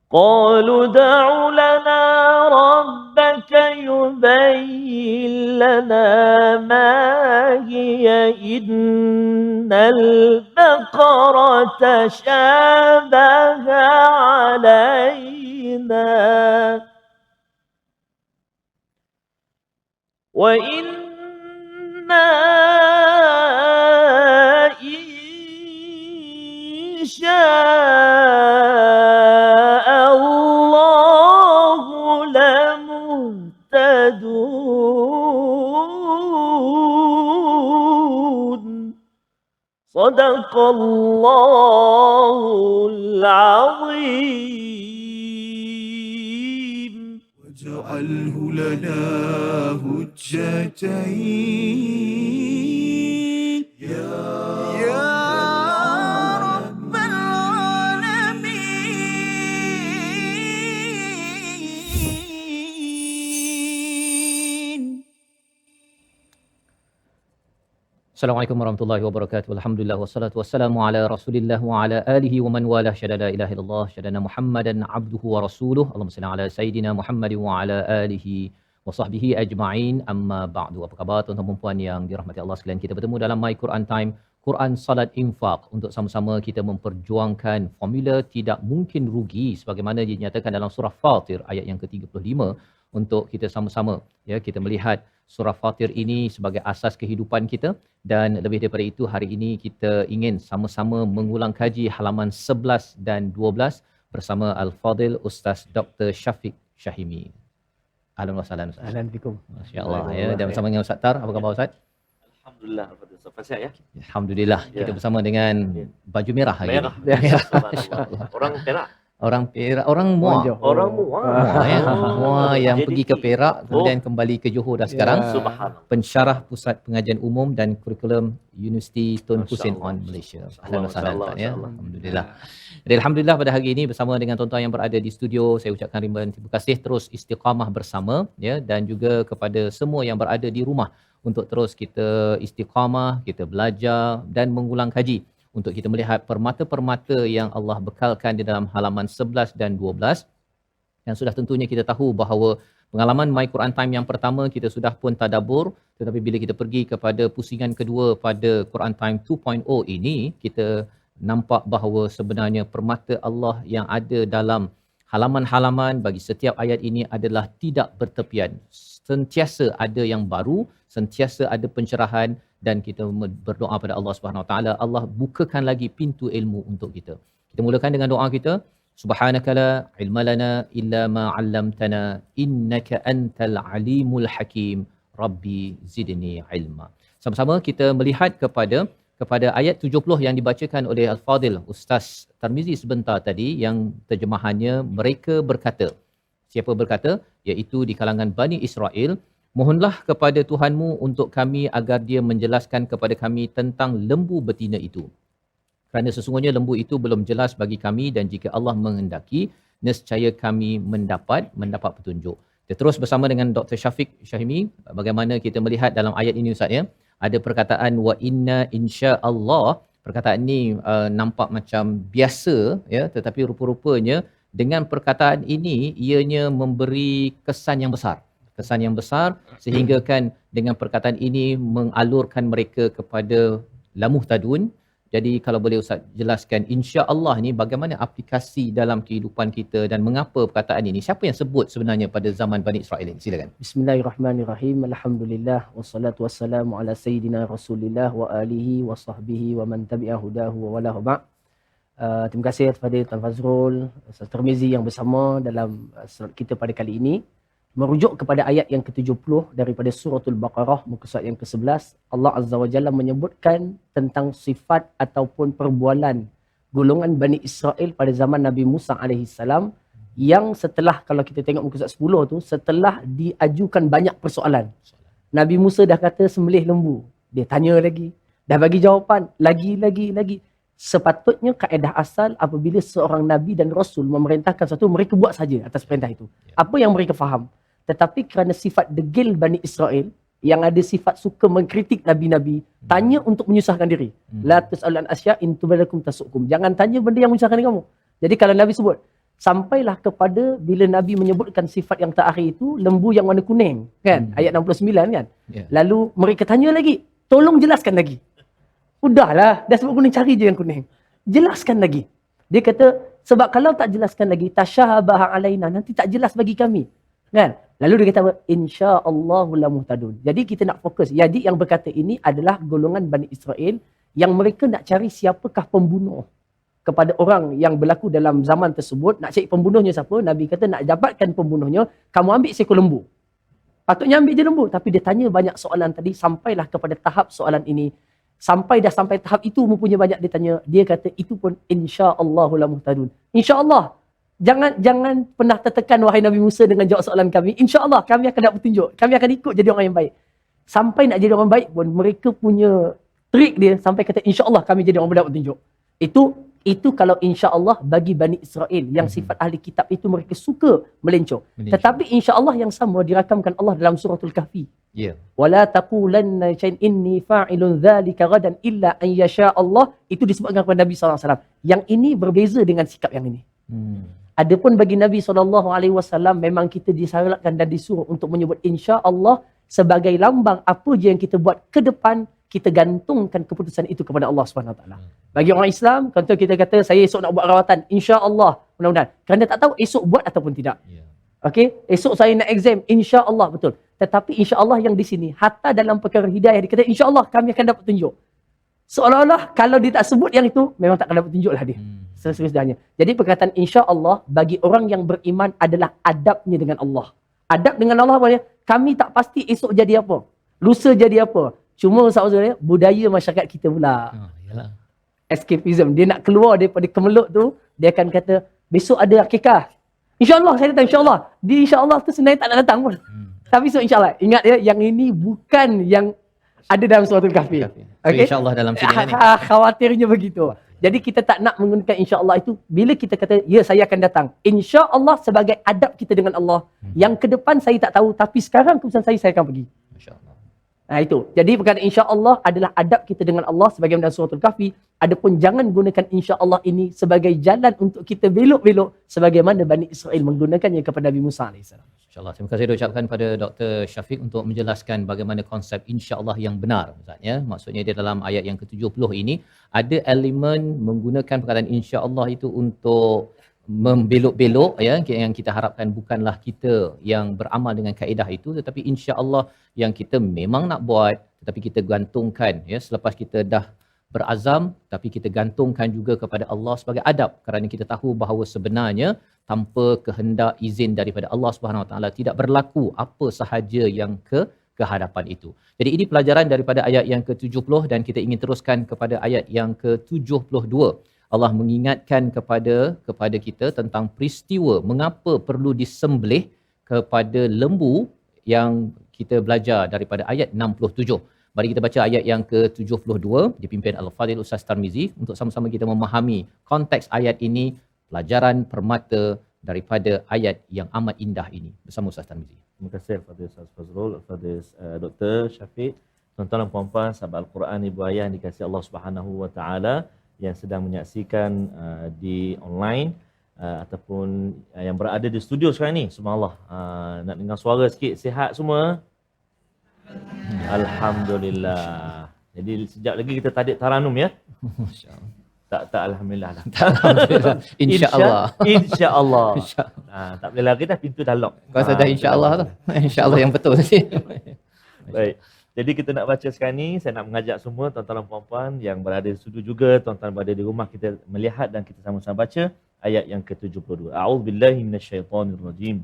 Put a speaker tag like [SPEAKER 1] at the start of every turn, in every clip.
[SPEAKER 1] قالوا ادع لنا ربك يبين لنا ما هي إن البقرة تشابه علينا وإنا إن شاء الله لمهتدون صدق الله العظيم
[SPEAKER 2] واجعله لنا هجتين يا رب العالمين.
[SPEAKER 3] Assalamualaikum warahmatullahi wabarakatuh. Alhamdulillah wassalatu wassalamu ala Rasulillah wa ala alihi wa man walah. Syada la ilaha illallah, syada Muhammadan abduhu wa rasuluh. Allahumma salli ala sayidina Muhammad wa ala alihi wa sahbihi ajma'in. Amma ba'du. Apa khabar tuan-tuan dan puan yang dirahmati Allah sekalian? Kita bertemu dalam My Quran Time, Quran Salat Infak, untuk sama-sama kita memperjuangkan formula tidak mungkin rugi sebagaimana dinyatakan dalam surah Fatir ayat yang ke-35, untuk kita sama-sama kita melihat surah Fatir ini sebagai asas kehidupan kita. Dan lebih daripada itu, hari ini kita ingin sama-sama mengulang kaji halaman 11 dan 12 bersama Al-Fadil Ustaz Dr. Syafiq Syahimi. Ahlan wa sahlan Ustaz.
[SPEAKER 4] Ahlan fikum.
[SPEAKER 3] Masya-Allah dan bersama dengan Ustaz Tar. Apa khabar Ustaz?
[SPEAKER 1] Alhamdulillah, Ustaz sihat ya.
[SPEAKER 3] Alhamdulillah. Kita bersama dengan baju merah hari
[SPEAKER 1] Merah.
[SPEAKER 3] ini.
[SPEAKER 1] Orang Perak.
[SPEAKER 3] Orang Perak, orang Muar.
[SPEAKER 1] Orang Muar.
[SPEAKER 3] Muar yang
[SPEAKER 1] Jadi
[SPEAKER 3] pergi ke Perak kemudian kembali ke Johor dah sekarang.
[SPEAKER 1] Subhanallah.
[SPEAKER 3] Pensyarah Pusat Pengajian Umum dan Kurikulum Universiti Tun Hussein
[SPEAKER 1] Masya-Allah.
[SPEAKER 3] on Malaysia. Ahlan wa sahlan Ustaz ya.
[SPEAKER 1] Masya-Allah.
[SPEAKER 3] Alhamdulillah. Jadi alhamdulillah pada hari ini bersama dengan tuan-tuan yang berada di studio, saya ucapkan ribuan terima kasih, terus istiqamah bersama dan juga kepada semua yang berada di rumah untuk terus kita istiqamah, kita belajar dan mengulang kaji untuk kita melihat permata-permata yang Allah bekalkan di dalam halaman 11 dan 12. Dan sudah tentunya kita tahu bahawa pengalaman My Quran Time yang pertama kita sudah pun tadabbur, tetapi bila kita pergi kepada pusingan kedua pada Quran Time 2.0 ini, kita nampak bahawa sebenarnya permata Allah yang ada dalam halaman-halaman bagi setiap ayat ini adalah tidak bertepian. Sentiasa ada yang baru, sentiasa ada pencerahan, dan kita berdoa pada Allah Subhanahu Wa Taala, Allah bukakan lagi pintu ilmu untuk kita. Kita mulakan dengan doa kita. Subhanaka la ilma lana illa ma 'allamtana innaka antal alimul hakim. Rabbi zidni ilma. Sama-sama kita melihat kepada ayat 70 yang dibacakan oleh Al-Fadil Ustaz Tarmizi sebentar tadi, yang terjemahannya mereka berkata. Siapa berkata? Iaitu di kalangan Bani Israel, mohonlah kepada Tuhanmu untuk kami agar dia menjelaskan kepada kami tentang lembu betina itu. Kerana sesungguhnya lembu itu belum jelas bagi kami, dan jika Allah menghendaki, nescaya kami mendapat petunjuk. Kita terus bersama dengan Dr. Syafiq Syahimi, bagaimana kita melihat dalam ayat ini Ustaz ya. Ada perkataan wa inna insya-Allah. Perkataan ini nampak macam biasa ya, tetapi rupa-rupanya dengan perkataan ini ianya memberi kesan yang besar. Kesan yang besar sehingga kan dengan perkataan ini mengalurkan mereka kepada la muhtadun. Jadi kalau boleh Ustaz jelaskan insya-Allah ni bagaimana aplikasi dalam kehidupan kita dan mengapa perkataan ini? Siapa yang sebut sebenarnya pada zaman Bani Israel ini? Silakan.
[SPEAKER 4] Bismillahirrahmanirrahim. Alhamdulillah wassalatu wassalamu ala sayidina Rasulillah wa alihi wa sahbihi wa man tabi'a hudahu wa wala ba'. Terima kasih kepada Tuan Fazrul, Ustaz Tarmizi yang bersama dalam surat kita pada kali ini. Merujuk kepada ayat yang ke-70 daripada suratul Baqarah muka surat yang ke-11, Allah Azza wa Jalla menyebutkan tentang sifat ataupun perbualan golongan Bani Israel pada zaman Nabi Musa alaihi salam, yang setelah, kalau kita tengok muka surat 10 tu, setelah diajukan banyak persoalan. Nabi Musa dah kata sembelih lembu, dia tanya lagi, dah bagi jawapan lagi. Sepatutnya kaedah asal apabila seorang nabi dan rasul memerintahkan sesuatu, mereka buat saja atas perintah itu. Apa yang mereka faham. Tetapi kerana sifat degil Bani Israel yang ada sifat suka mengkritik nabi-nabi, tanya untuk menyusahkan diri. La tas'alu an asya in tubalakum tasukum. Jangan tanya benda yang menyusahkan kamu. Jadi kalau Nabi sebut, sampailah kepada bila Nabi menyebutkan sifat yang terakhir itu lembu yang warna kuning kan, ayat 69 kan. Lalu mereka tanya lagi, tolong jelaskan lagi. Udahlah, dah sebut kuning, cari je yang kuning, jelaskan lagi. Dia kata sebab kalau tak jelaskan lagi tasyabaha alaina, nanti tak jelas bagi kami kan. Lalu dia kata insya-Allahu la muhtadun. Jadi kita nak fokus, jadi yang berkata ini adalah golongan Bani Israel yang mereka nak cari siapakah pembunuh kepada orang yang berlaku dalam zaman tersebut. Nak cari pembunuhnya siapa? Nabi kata nak dapatkan pembunuhnya, kamu ambil seekor lembu. Patutnya ambil je lembu, tapi dia tanya banyak soalan tadi sampailah kepada tahap soalan ini. Sampai tahap itu mempunyai banyak dia tanya. Dia kata itu pun insya-Allahu la muhtadun. Insya-Allah. Jangan pernah tertekan wahai Nabi Musa dengan jawab soalan kami. Insya-Allah kami akan dapat petunjuk. Kami akan ikut jadi orang yang baik. Sampai nak jadi orang baik pun mereka punya trik dia sampai kata insya-Allah kami jadi orang dapat petunjuk. Itu kalau insya-Allah bagi Bani Israel yang sifat ahli kitab itu mereka suka melencong. Tetapi insya-Allah yang sama dirakamkan Allah dalam suratul Kahfi.
[SPEAKER 3] Ya.
[SPEAKER 4] Wala taqulanna shay'in inni fa'ilun dzalika ghadan illa an yasha Allah, itu disebutkan kepada Nabi sallallahu alaihi wasallam. Yang ini berbeza dengan sikap yang ini. Adapun bagi Nabi SAW memang kita disyaratkan dan disuruh untuk menyebut insya-Allah sebagai lambang apa je yang kita buat ke depan, kita gantungkan keputusan itu kepada Allah SWT. Bagi orang Islam, contoh kita kata saya esok nak buat rawatan, insya-Allah, mudah-mudahan. Kerana tak tahu esok buat ataupun tidak. Okey, esok saya nak exam, insya-Allah, betul. Tetapi insya-Allah yang di sini, hatta dalam perkara hidayah dia kata insya-Allah kami akan dapat tunjuk. Seolah-olah kalau dia tak sebut yang itu, memang tak akan dapat tunjuk lah dia. Seterusnya. Jadi perkataan insya-Allah bagi orang yang beriman adalah adabnya dengan Allah. Adab dengan Allah apa dia? Kami tak pasti esok jadi apa, lusa jadi apa. Cuma saudara, budaya masyarakat kita pula. Escapism. Dia nak keluar daripada kemeluk tu, dia akan kata, besok ada akikah. InsyaAllah saya datang, insyaAllah. Di insyaAllah tu sebenarnya tak nak datang pun. Tapi so insyaAllah. Ingat ya, yang ini bukan yang ada dalam suratul Kahfi.
[SPEAKER 3] Okay? InsyaAllah dalam sini ni.
[SPEAKER 4] Khawatirnya begitu. Jadi kita tak nak menggunakan insyaAllah itu. Bila kita kata, ya saya akan datang. InsyaAllah sebagai adab kita dengan Allah. Yang ke depan saya tak tahu. Tapi sekarang keputusan saya akan pergi.
[SPEAKER 3] InsyaAllah.
[SPEAKER 4] Nah itu. Jadi perkataan insya-Allah adalah adab kita dengan Allah sebagaimana dalam suratul Kahfi. Adapun jangan gunakan insya-Allah ini sebagai jalan untuk kita belok-belok sebagaimana Bani Israel menggunakannya kepada Nabi Musa AS.
[SPEAKER 3] InsyaAllah. Terima kasih diucapkan pada Dr. Syafiq untuk menjelaskan bagaimana konsep insya-Allah yang benar. Maksudnya, maksudnya dia dalam ayat yang ke-70 ini ada elemen menggunakan perkataan insya-Allah itu untuk membelok-belok ya, yang kita harapkan bukanlah kita yang beramal dengan kaedah itu, tetapi insya-Allah yang kita memang nak buat, tetapi kita gantungkan ya, selepas kita dah berazam, tapi kita gantungkan juga kepada Allah sebagai adab, kerana kita tahu bahawa sebenarnya tanpa kehendak izin daripada Allah Subhanahu Wa Taala tidak berlaku apa sahaja yang ke hadapan itu. Jadi ini pelajaran daripada ayat yang ke-70 dan kita ingin teruskan kepada ayat yang ke-72. Allah mengingatkan kepada kita tentang peristiwa mengapa perlu disembelih kepada lembu yang kita belajar daripada ayat 67. Mari kita baca ayat yang ke-72 dipimpin Al-Fadhil Ustaz Tarmizi untuk sama-sama kita memahami konteks ayat ini, pelajaran permata daripada ayat yang amat indah ini. Bersama Ustaz Tarmizi.
[SPEAKER 1] Terima kasih kepada Ustaz Fazrul, kepada Dr. Syafiq, tuan-tuan dan puan-puan sahabat Al-Quran, ibu ayah yang dikasihi Allah Subhanahu Wa Taala yang sedang menyaksikan di online ataupun yang berada di studio sekarang ni. Subhanallah, nak dengar suara sikit. Sihat semua? Alhamdulillah. Jadi sejak lagi kita tadik taranum ya.
[SPEAKER 3] Masya-Allah.
[SPEAKER 1] Tak alhamdulillah lah.
[SPEAKER 3] Alhamdulillah. Insya-Allah.
[SPEAKER 1] Insya-Allah. Tak boleh lagi dah, pintu dah lock.
[SPEAKER 3] Kau sudah insya-Allah tu. Insya-Allah yang betul tadi.
[SPEAKER 1] Baik. Jadi kita nak baca sekarang ni, saya nak mengajak semua tuan-tuan dan puan-puan yang berada di studio juga, tuan-tuan berada di rumah, kita melihat dan kita sama-sama baca ayat yang ke-72. A'udzubillahi minasyaitonirrajim.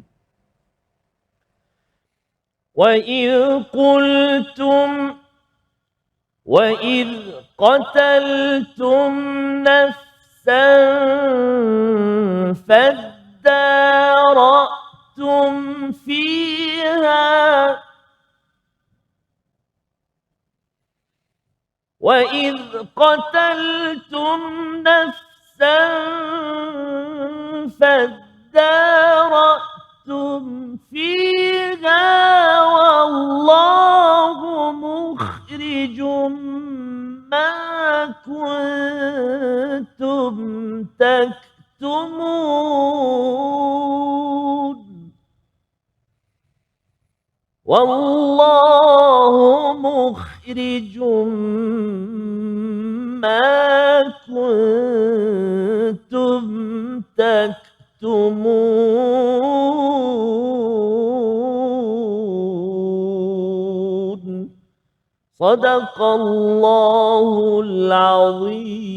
[SPEAKER 1] وَإِذْ قَتَلْتُمْ نَفْسًا فَادَّارَأْتُمْ فِيهَا وَإِذْ قَتَلْتُمْ نَفْسًا فَادَّارَأْتُمْ فِيهَا وَاللَّهُ مُخْرِجٌ مَا كُنْتُمْ تَكْتُمُونَ والله مخرج ما كنتم تكتمون صدق الله العظيم.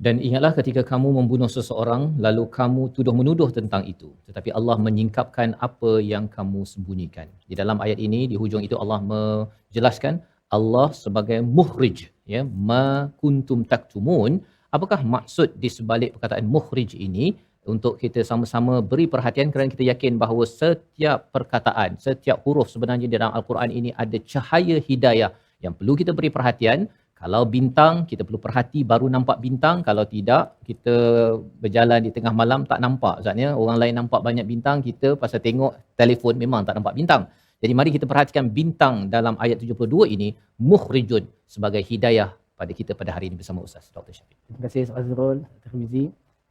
[SPEAKER 3] Dan ingatlah ketika kamu membunuh seseorang, lalu kamu tuduh-menuduh tentang itu. Tetapi Allah menyingkapkan apa yang kamu sembunyikan. Di dalam ayat ini, di hujung itu Allah menjelaskan Allah sebagai muhrij. Ya, ma kuntum taktumun. Apakah maksud di sebalik perkataan muhrij ini? Untuk kita sama-sama beri perhatian kerana kita yakin bahawa setiap perkataan, setiap huruf sebenarnya di dalam Al-Quran ini ada cahaya hidayah yang perlu kita beri perhatian. Kalau bintang, kita perlu perhati baru nampak bintang. Kalau tidak, kita berjalan di tengah malam tak nampak. Maksudnya orang lain nampak banyak bintang, kita pasal tengok telefon memang tak nampak bintang. Jadi mari kita perhatikan bintang dalam ayat 72 ini, mukhrijun sebagai hidayah pada kita pada hari ini bersama Ustaz Dr. Syafiq.
[SPEAKER 4] Terima kasih Ustaz Azrul, Tirmizi.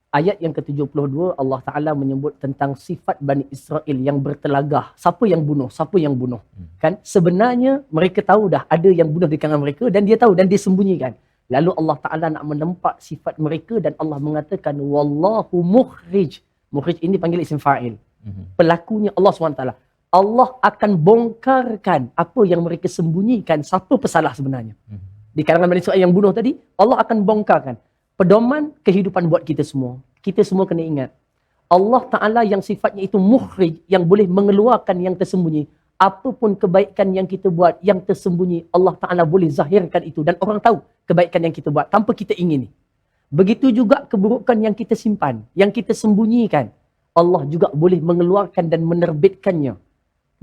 [SPEAKER 4] Ayat yang ke-72 Allah Taala menyebut tentang sifat Bani Israel yang bertelagah. Siapa yang bunuh? Siapa yang bunuh? Kan sebenarnya mereka tahu dah ada yang bunuh di kalangan mereka dan dia tahu dan dia sembunyikan. Lalu Allah Taala nak menempat sifat mereka dan Allah mengatakan wallahu mukhrij. Mukhrij ini panggil isim fa'il. Pelakunya Allah SWT. Allah akan bongkarkan apa yang mereka sembunyikan, siapa pesalah sebenarnya. Di kalangan Bani Israel yang bunuh tadi, Allah akan bongkarkan. Pedoman kehidupan buat kita semua. Kita semua kena ingat. Allah Ta'ala yang sifatnya itu mukhrij, yang boleh mengeluarkan yang tersembunyi. Apapun kebaikan yang kita buat, yang tersembunyi, Allah Ta'ala boleh zahirkan itu. Dan orang tahu kebaikan yang kita buat tanpa kita ingini. Begitu juga keburukan yang kita simpan, yang kita sembunyikan. Allah juga boleh mengeluarkan dan menerbitkannya.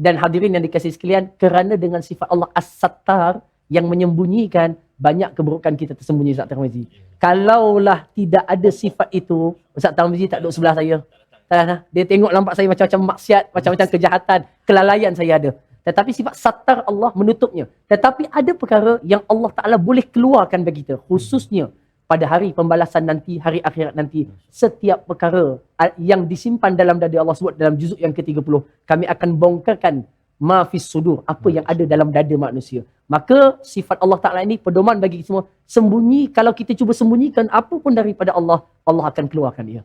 [SPEAKER 4] Dan hadirin yang dikasihi sekalian, kerana dengan sifat Allah As-Sattar yang menyembunyikan, banyak keburukan kita tersembunyi, Ustaz Tirmizi. Kalaulah tidak ada sifat itu, Ustaz Tirmizi tak duduk sebelah saya. Tak. Dia tengok nampak saya macam-macam maksiat, macam-macam kejahatan, kelalaian saya ada. Tetapi sifat sattar Allah menutupnya. Tetapi ada perkara yang Allah Ta'ala boleh keluarkan bagi kita. Khususnya pada hari pembalasan nanti, hari akhirat nanti. Setiap perkara yang disimpan dalam dada Allah sebut dalam juzuk yang ke-30. Kami akan bongkarkan ma fis sudur, apa yang ada dalam dada manusia. Maka sifat Allah Ta'ala ini pedoman bagi semua. Sembunyi, kalau kita cuba sembunyikan apapun daripada Allah, Allah akan keluarkan dia.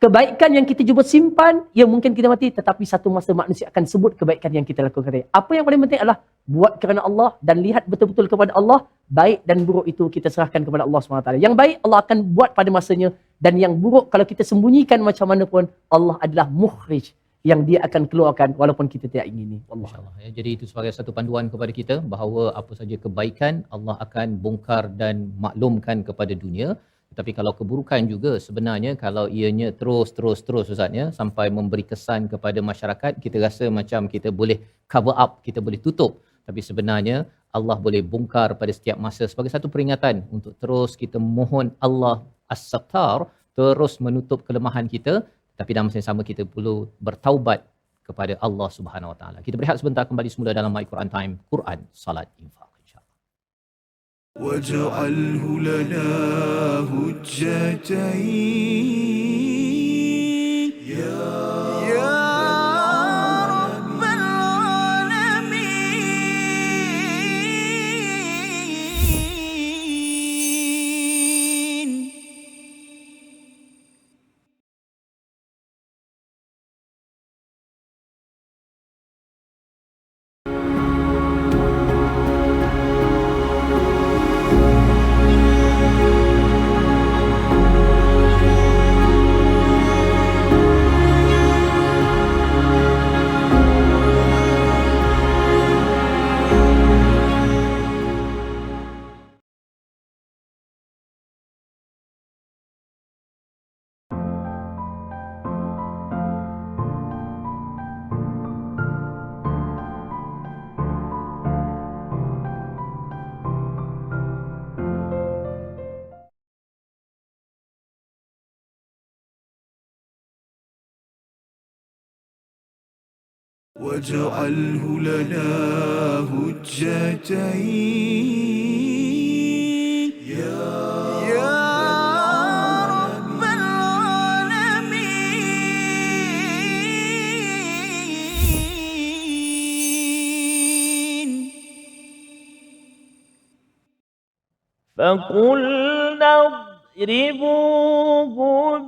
[SPEAKER 4] Kebaikan yang kita cuba simpan, ya mungkin kita mati, tetapi satu masa manusia akan sebut kebaikan yang kita lakukan tadi. Apa yang paling penting adalah buat kerana Allah dan lihat betul-betul kepada Allah. Baik dan buruk itu kita serahkan kepada Allah SWT. Yang baik Allah akan buat pada masanya, dan yang buruk kalau kita sembunyikan macam mana pun, Allah adalah mukhrij, yang dia akan keluarkan walaupun kita tidak ingini.
[SPEAKER 3] InsyaAllah. Ya, jadi itu sebagai satu panduan kepada kita bahawa apa saja kebaikan Allah akan bongkar dan maklumkan kepada dunia. Tetapi kalau keburukan juga sebenarnya kalau ianya terus Ustaz ya, sampai memberi kesan kepada masyarakat, kita rasa macam kita boleh cover up, kita boleh tutup. Tapi sebenarnya Allah boleh bongkar pada setiap masa sebagai satu peringatan untuk terus kita mohon Allah As-Sattar terus menutup kelemahan kita. Tapi dalam masa yang sama kita perlu bertaubat kepada Allah Subhanahu Wa Taala. Kita berehat sebentar, kembali semula dalam My Quran Time, Quran, Salat, Infak.
[SPEAKER 2] واجعله لنا هجتين يا رب العالمين. واجعله لنا هجتين يا رب العالمين.
[SPEAKER 1] فقلنا اضربوه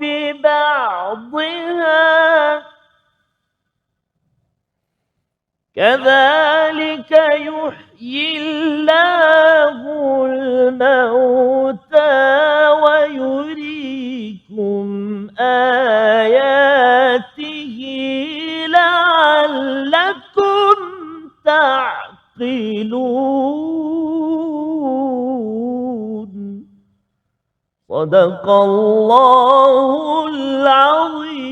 [SPEAKER 1] ببعضها كذلك يحيي الله الموتى ويريكم آياته لعلكم تعقلون صدق الله العظيم.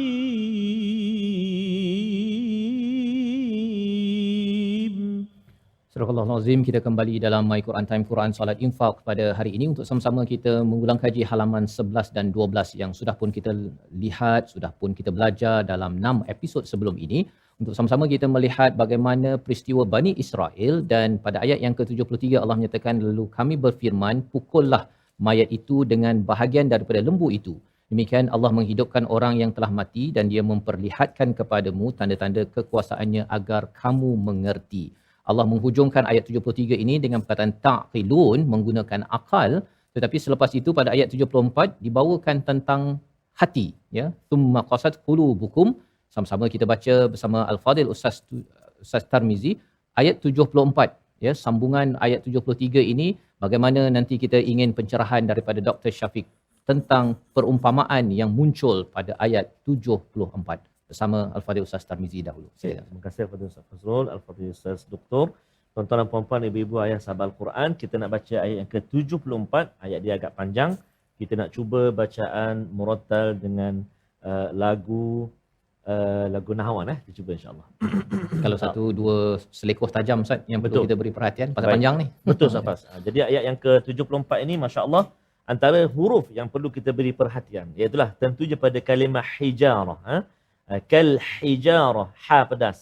[SPEAKER 3] Surah Al-Azim, kita kembali dalam My Quran Time Quran Salat Infak pada hari ini untuk sama-sama kita mengulang kaji halaman 11 dan 12 yang sudah pun kita lihat, sudah pun kita belajar dalam 6 episod sebelum ini. Untuk sama-sama kita melihat bagaimana peristiwa Bani Israel, dan pada ayat yang ke-73 Allah menyatakan, lalu kami berfirman, pukullah mayat itu dengan bahagian daripada lembu itu. Demikian Allah menghidupkan orang yang telah mati dan dia memperlihatkan kepadamu tanda-tanda kekuasaannya agar kamu mengerti. Allah menghujungkan ayat 73 ini dengan perkataan ta'qilun, menggunakan akal, tetapi selepas itu pada ayat 74 dibawakan tentang hati, ya. Tsumma qasat qulubukum. Sama-sama kita baca bersama Al-Fadil Ustaz Tarmizi ayat 74, ya, sambungan ayat 73 ini, bagaimana nanti kita ingin pencerahan daripada Dr. Syafiq tentang perumpamaan yang muncul pada ayat 74 bersama Al-Fadhil Ustaz Tarmizi dahulu.
[SPEAKER 1] Terima kasih kepada Ustaz Fazrul, Al-Fadhil Ustaz Doktor. Tuan-tuan dan puan-puan, ibu-ibu, ayah sahabat Al-Quran, kita nak baca ayat yang ke-74. Ayat dia agak panjang. Kita nak cuba bacaan murattal dengan lagu Nahawan. Kita cuba insya-Allah.
[SPEAKER 3] Kalau satu dua selekoh tajam Ustaz yang perlu
[SPEAKER 1] Betul.
[SPEAKER 3] kita beri perhatian pasal
[SPEAKER 1] Baik.
[SPEAKER 3] panjang ni.
[SPEAKER 1] Betul Ustaz. Jadi ayat yang ke-74 ini, masya-Allah, antara huruf yang perlu kita beri perhatian, iaitulah tentunya pada kalimah hijarah. Kal hijarah, ha pedas.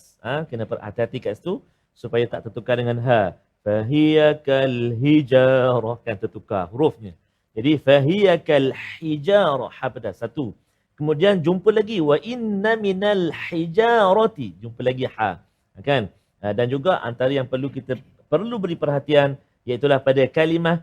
[SPEAKER 1] Kena hati-hati kat situ supaya tak tertukar dengan ha. Fahiya kal hijarah, kan tertukar hurufnya. Jadi fahiya kal hijarah, ha pedas satu. Kemudian jumpa lagi wa inna minal hijarati, jumpa lagi ha. Kan? Dan juga antara yang perlu beri perhatian iaitulah pada kalimah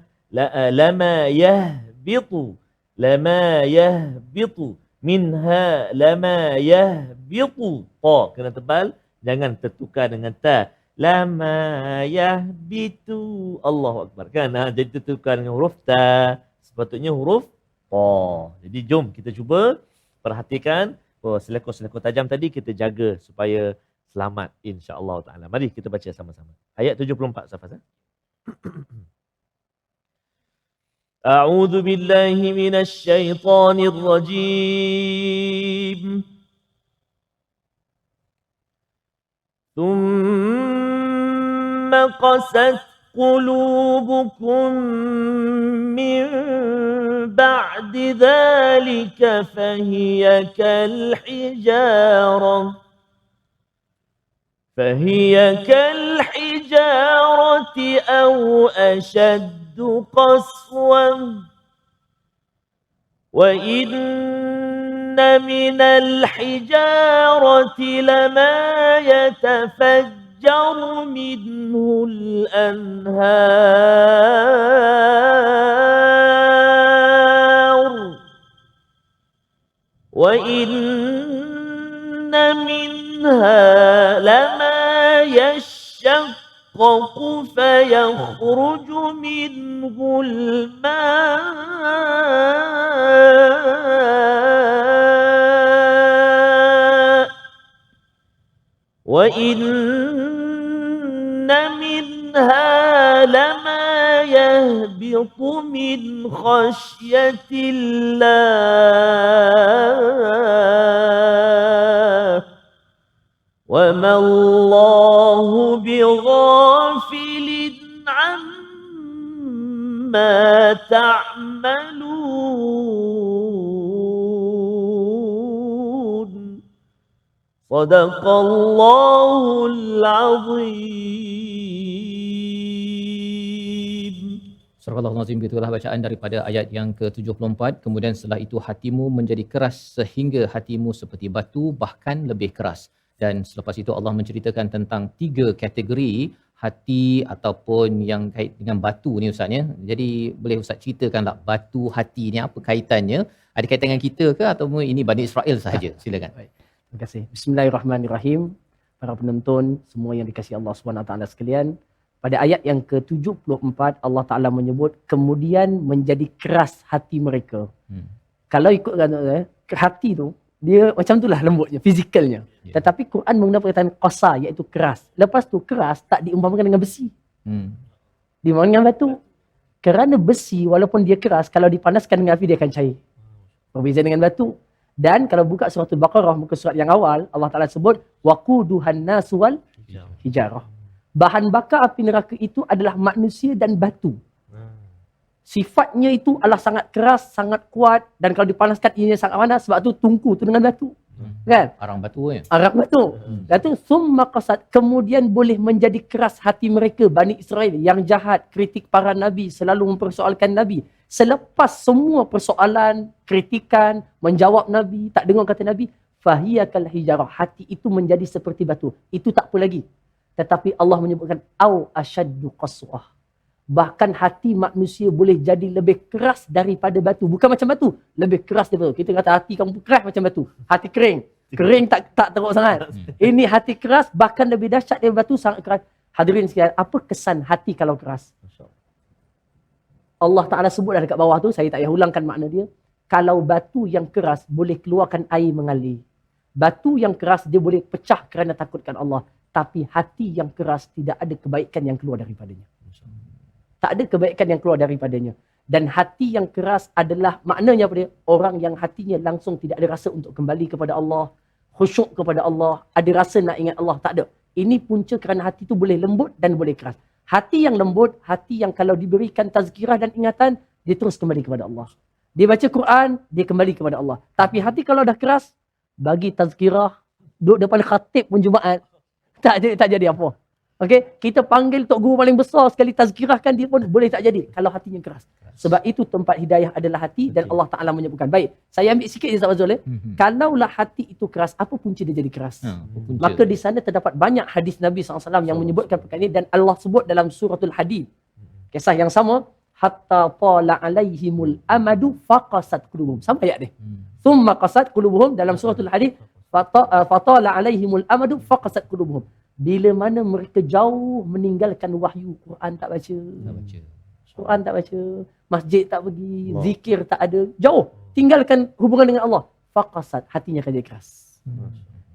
[SPEAKER 1] lama yahbitu, lama yahbitu minha, lama yahbitu, ta kena tebal, jangan tertukar dengan ta. Lama yahbitu, Allahu akbar, kan? Jadi tertukar dengan huruf ta, sepatutnya huruf ta. Jadi jom kita cuba perhatikan selekoh-selekoh tajam tadi, kita jaga supaya selamat insya-Allah taala. Mari kita baca sama-sama. Ayat 74 Safas. A'udzu billahi minasy syaithanir rajim. Tsumma qasat qulubukum min ba'di dzalika fahiya kal hijarah فهي كالحجارة أو أشد قسوة وإن من الحجارة لما يتفجر منه الأنهار وإن منها لما يشقق فيخرج منه الماء وإن منها لما يهبط من خشية الله وما الله بغافل عما تعملون صدق الله العظيم.
[SPEAKER 3] Surah Al-Azim, itulah bacaan daripada ayat yang ke-74. Kemudian setelah itu hatimu menjadi keras sehingga hatimu seperti batu, bahkan lebih keras. Dan selepas itu Allah menceritakan tentang 3 kategori hati ataupun yang kait dengan batu ni Ustaz ya. Jadi boleh Ustaz ceritakan tak batu hati ni apa kaitannya? Ada kaitan dengan kita ke ataupun ini Bani Israel sahaja? Silakan.
[SPEAKER 4] Baik. Terima kasih. Bismillahirrahmanirrahim. Para penonton semua yang dikasihi Allah Subhanahu Wa Taala sekalian, pada ayat yang ke-74 Allah Taala menyebut kemudian menjadi keras hati mereka. Kalau ikut hati tu dia macam itulah lembutnya, fizikalnya.
[SPEAKER 3] Ya.
[SPEAKER 4] Tetapi Quran menggunakan perkataan qasa iaitu keras. Lepas tu keras tak diumpamakan dengan besi. Diumpamakan dengan batu. Kerana besi walaupun dia keras kalau dipanaskan dengan api dia akan cair. Berbeza dengan batu. Dan kalau buka surah Al-Baqarah muka surat yang awal Allah Taala sebut waquduhan nasu wal hijarah. Bahan bakar api neraka itu adalah manusia dan batu. Sifatnya itu adalah sangat keras, sangat kuat dan kalau dipanaskan ianya sangat panas sebab tu tungku tu dengan batu. Kan?
[SPEAKER 3] Arang batu ya.
[SPEAKER 4] Arang batu. Dan tu summa qasad kemudian boleh menjadi keras hati mereka Bani Israel yang jahat, kritik para nabi, selalu mempersoalkan nabi. Selepas semua persoalan, kritikan, menjawab nabi, tak dengar kata nabi, fahiyakal hijarah. Hati itu menjadi seperti batu. Itu tak apa lagi. Tetapi Allah menyebutkan au asyaddu qaswah. Bahkan hati manusia boleh jadi lebih keras daripada batu. Bukan macam batu, lebih keras daripada batu. Kita kata hati kamu keras macam batu. Hati kering. Kering tak teruk sangat. Ini hati keras bahkan lebih dahsyat daripada batu, sangat keras. Hadirin sekalian, apa kesan hati kalau keras? Allah Ta'ala sebut dekat bawah tu, saya tak payah ulangkan makna dia. Kalau batu yang keras boleh keluarkan air mengalir. Batu yang keras dia boleh pecah kerana takutkan Allah. Tapi hati yang keras tidak ada kebaikan yang keluar daripadanya. Tak ada kebaikan yang keluar daripadanya. Dan hati yang keras adalah maknanya apa dia? Orang yang hatinya langsung tidak ada rasa untuk kembali kepada Allah. Khusyuk kepada Allah. Ada rasa nak ingat Allah. Tak ada. Ini punca kerana hati itu boleh lembut dan boleh keras. Hati yang lembut, hati yang kalau diberikan tazkirah dan ingatan, dia terus kembali kepada Allah. Dia baca Quran, dia kembali kepada Allah. Tapi hati kalau dah keras, bagi tazkirah, duduk depan khatib pun Jumaat, tak jadi apa. Okey, kita panggil tok guru paling besar sekali tazkirahkan dia pun boleh tak jadi kalau hatinya keras. Sebab itu tempat hidayah adalah hati dan Allah Taala menyebutkan. Baik, saya ambil sikit je Ustaz Fazrul. Kalaulah hati itu keras, apa punca dia jadi keras? Maka di sana terdapat banyak hadis Nabi SAW yang menyebutkan perkara ini dan Allah sebut dalam suratul Hadid. Kisah yang sama, hatta tala alaihimul amadu faqasat qulubuhum. Sama ayat dia. Thumma qasat qulubuhum dalam suratul Hadid, fatala alaihimul amadu faqasat qulubuhum. Bila mana mereka jauh meninggalkan wahyu, Quran tak baca. Quran tak baca, masjid tak pergi, zikir tak ada, jauh. Tinggalkan hubungan dengan Allah. Faqasat, hatinya akan jadi keras.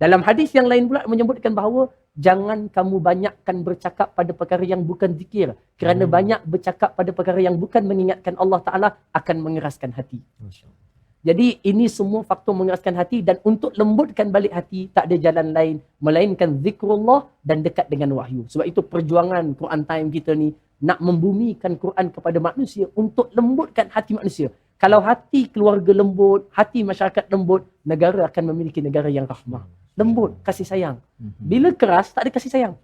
[SPEAKER 4] Dalam hadis yang lain pula menyebutkan bahawa jangan kamu banyakkan bercakap pada perkara yang bukan zikir. Kerana banyak bercakap pada perkara yang bukan mengingatkan Allah Ta'ala akan mengeraskan hati. Jadi ini semua faktor mengeraskan hati dan untuk lembutkan balik hati tak ada jalan lain melainkan zikrullah dan dekat dengan wahyu. Sebab itu perjuangan Quran Time kita ni nak membumikan Quran kepada manusia untuk lembutkan hati manusia. Kalau hati keluarga lembut, hati masyarakat lembut, negara akan memiliki negara yang rahmah. Lembut, kasih sayang. Bila keras, tak ada kasih sayang.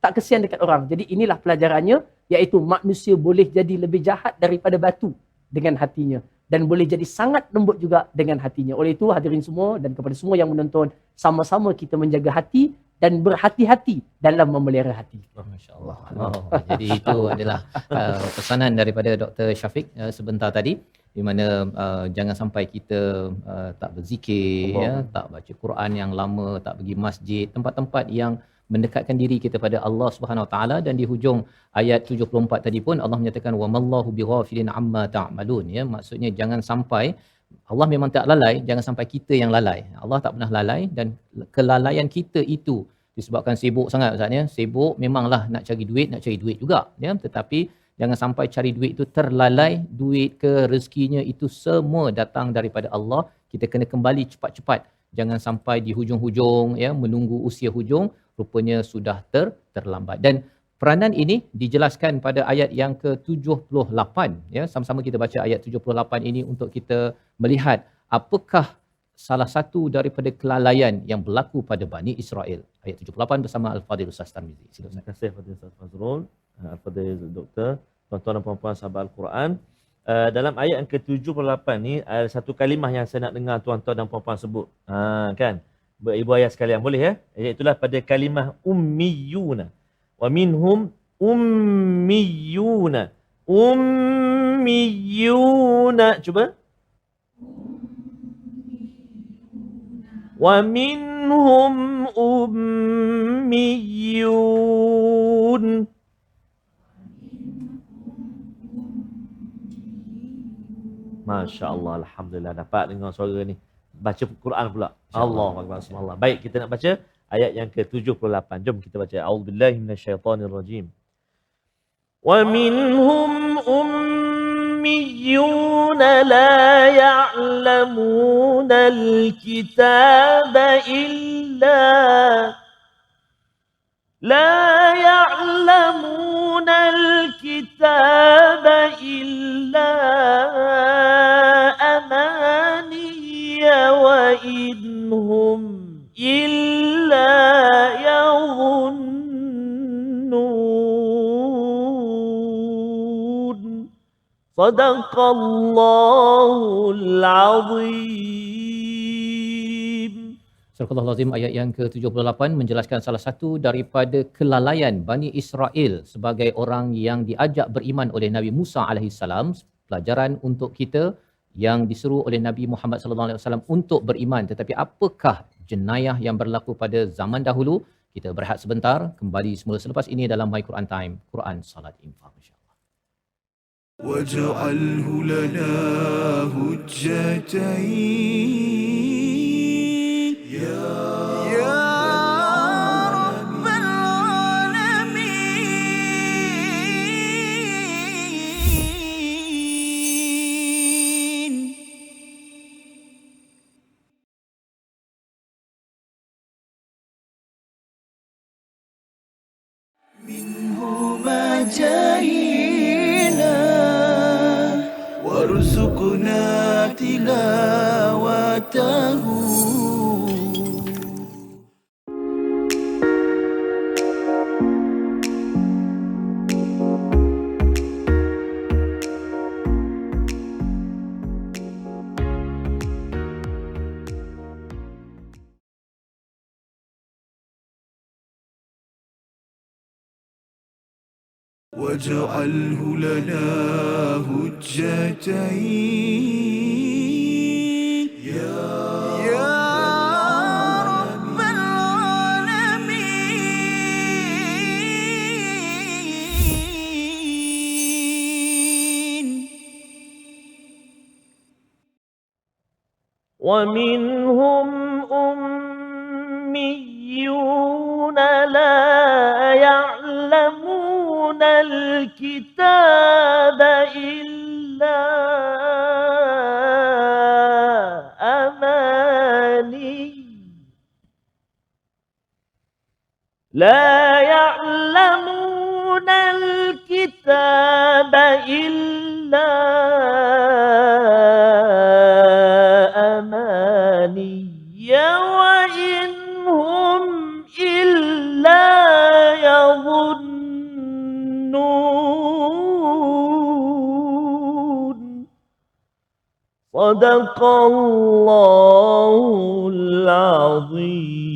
[SPEAKER 4] Tak kesian dekat orang. Jadi inilah pelajarannya, iaitu manusia boleh jadi lebih jahat daripada batu dengan hatinya. Dan boleh jadi sangat lembut juga dengan hatinya. Oleh itu hadirin semua dan kepada semua yang menonton, sama-sama kita menjaga hati dan berhati-hati dalam memelihara hati.
[SPEAKER 3] Masya-Allah. Jadi itu adalah pesanan daripada Dr. Syafiq sebentar tadi, di mana jangan sampai kita tak berzikir, ya, tak baca Quran yang lama, tak pergi masjid, tempat-tempat yang mendekatkan diri kita pada Allah Subhanahu Wa Taala. Dan di hujung ayat 74 tadi pun Allah menyatakan wa mallahu bighafilin amma ta'malun, ya, maksudnya jangan sampai Allah memang tak lalai, jangan sampai kita yang lalai. Allah tak pernah lalai dan kelalaian kita itu disebabkan sibuk sangat Ustaz, ya. Sibuk memanglah nak cari duit juga, ya, tetapi jangan sampai cari duit itu terlalai, duit ke rezekinya itu semua datang daripada Allah. Kita kena kembali cepat-cepat. Jangan sampai di hujung-hujung, ya, menunggu usia hujung, rupanya sudah terlambat. Dan peranan ini dijelaskan pada ayat yang ke-78, ya. Sama-sama kita baca ayat 78 ini untuk kita melihat apakah salah satu daripada kelalaian yang berlaku pada Bani Israel. Ayat 78 bersama Al-Fadhil Ustaz Tarmizi.
[SPEAKER 1] Terima kasih kepada Ustaz Fazrul, Al-Fadhil Doktor, tuan-tuan dan puan-puan sahabat Al-Quran. Dalam ayat yang ke-78 ni ada satu kalimah yang saya nak dengar tuan-tuan dan puan-puan sebut. Kan? Ibu ayah sekalian, boleh ya? Iaitulah pada kalimah ummiyuna. Wa minhum ummiyuna. Ummiyuna. Cuba. Wa minhum ummiyun. Masya Allah, Alhamdulillah dapat dengar suara ni. Baca Quran pula. Allah Akbar, subhanallah. Baik, kita nak baca ayat yang ke-78. Jom kita baca. A'udzubillahi minasyaitonirrajim. Wa minhum ummiyun la ya'lamuna al-kitaba illa لا يعلمون الكتاب إلا أماني وإن هم إلا يظنون صدق الله العظيم.
[SPEAKER 3] Surah Al-Azim ayat yang ke-78 menjelaskan salah satu daripada kelalaian Bani Israel sebagai orang yang diajak beriman oleh Nabi Musa alaihissalam. Pelajaran untuk kita yang diseru oleh Nabi Muhammad sallallahu alaihi wasallam untuk beriman, tetapi apakah jenayah yang berlaku pada zaman dahulu? Kita berehat sebentar, kembali semula selepas ini dalam My Quran Time, Quran Salat Infaq insya-Allah.
[SPEAKER 2] واجعله لنا هجتين يا رب العالمين. منهما جئنا وارزقنا تلاوته. واجعله لنا هجتين يا رب العالمين.
[SPEAKER 1] ومنهم أميون لا يعلمون الكتاب إلا أماني لا يعلمون الكتاب إلا أماني وإن هم إلا يظنون صدق الله العظيم.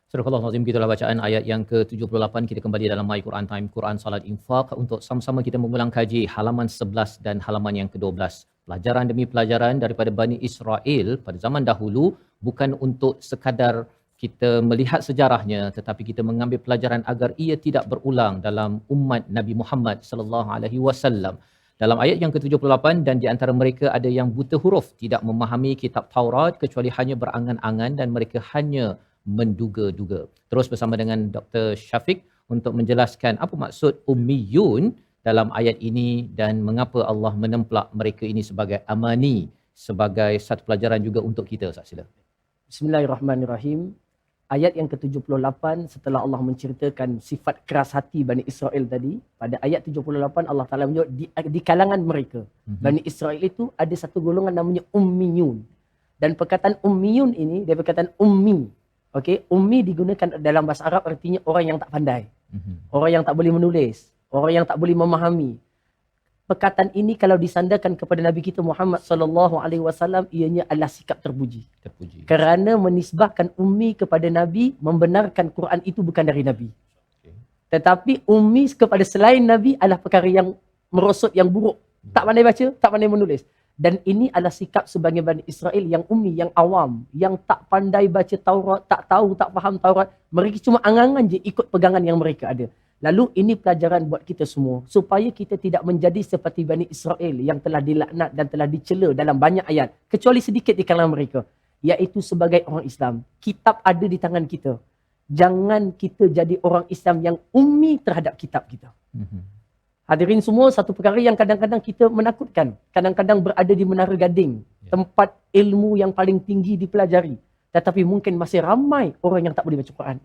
[SPEAKER 3] Surah Al-Azim, gitulah bacaan ayat yang ke-78. Kita kembali dalam My Quran Time, Quran Salat Infaq, untuk sama-sama kita mengulang kaji halaman 11 dan halaman yang ke-12. Pelajaran demi pelajaran daripada Bani Israel pada zaman dahulu, bukan untuk sekadar kita melihat sejarahnya, tetapi kita mengambil pelajaran agar ia tidak berulang dalam umat Nabi Muhammad sallallahu alaihi wasallam. Dalam ayat yang ke-78, dan di antara mereka ada yang buta huruf, tidak memahami kitab Taurat kecuali hanya berangan-angan dan mereka hanya menduga-duga. Terus bersama dengan Dr. Syafiq untuk menjelaskan apa maksud ummiyun dalam ayat ini dan mengapa Allah menemplak mereka ini sebagai amani, sebagai satu pelajaran juga untuk kita. Ustaz, sila.
[SPEAKER 4] Bismillahirrahmanirrahim. Ayat yang ke-78 setelah Allah menceritakan sifat keras hati Bani Israel tadi, pada ayat 78 Allah Taala menyebut di kalangan mereka, Bani Israel itu ada satu golongan namanya ummiyun. Dan perkataan ummiyun ini dia perkataan ummi. Okey, ummi digunakan dalam bahasa Arab artinya orang yang tak pandai. Orang yang tak boleh menulis, orang yang tak boleh memahami. perkataan ini kalau disandarkan kepada Nabi kita Muhammad sallallahu alaihi wasallam, ianya adalah sikap terpuji.
[SPEAKER 3] Terpuji.
[SPEAKER 4] Kerana menisbahkan ummi kepada Nabi, membenarkan Quran itu bukan dari Nabi. Tetapi ummi kepada selain Nabi adalah perkara yang merosot, yang buruk. Tak pandai baca, tak pandai menulis. Dan ini adalah sikap sebagian Bani Israel yang ummi, yang awam, yang tak pandai baca Taurat, tak tahu, tak faham Taurat. Mereka cuma angan-angan je ikut pegangan yang mereka ada. Lalu ini pelajaran buat kita semua, supaya kita tidak menjadi seperti Bani Israel yang telah dilaknat dan telah dicela dalam banyak ayat, kecuali sedikit di kalangan mereka. Iaitu sebagai orang Islam, kitab ada di tangan kita. Jangan kita jadi orang Islam yang ummi terhadap kitab kita. Hadirin semua, satu perkara yang kadang-kadang kita menakutkan. Kadang-kadang berada di Menara Gading, tempat ilmu yang paling tinggi dipelajari. Tetapi mungkin masih ramai orang yang tak boleh baca Quran.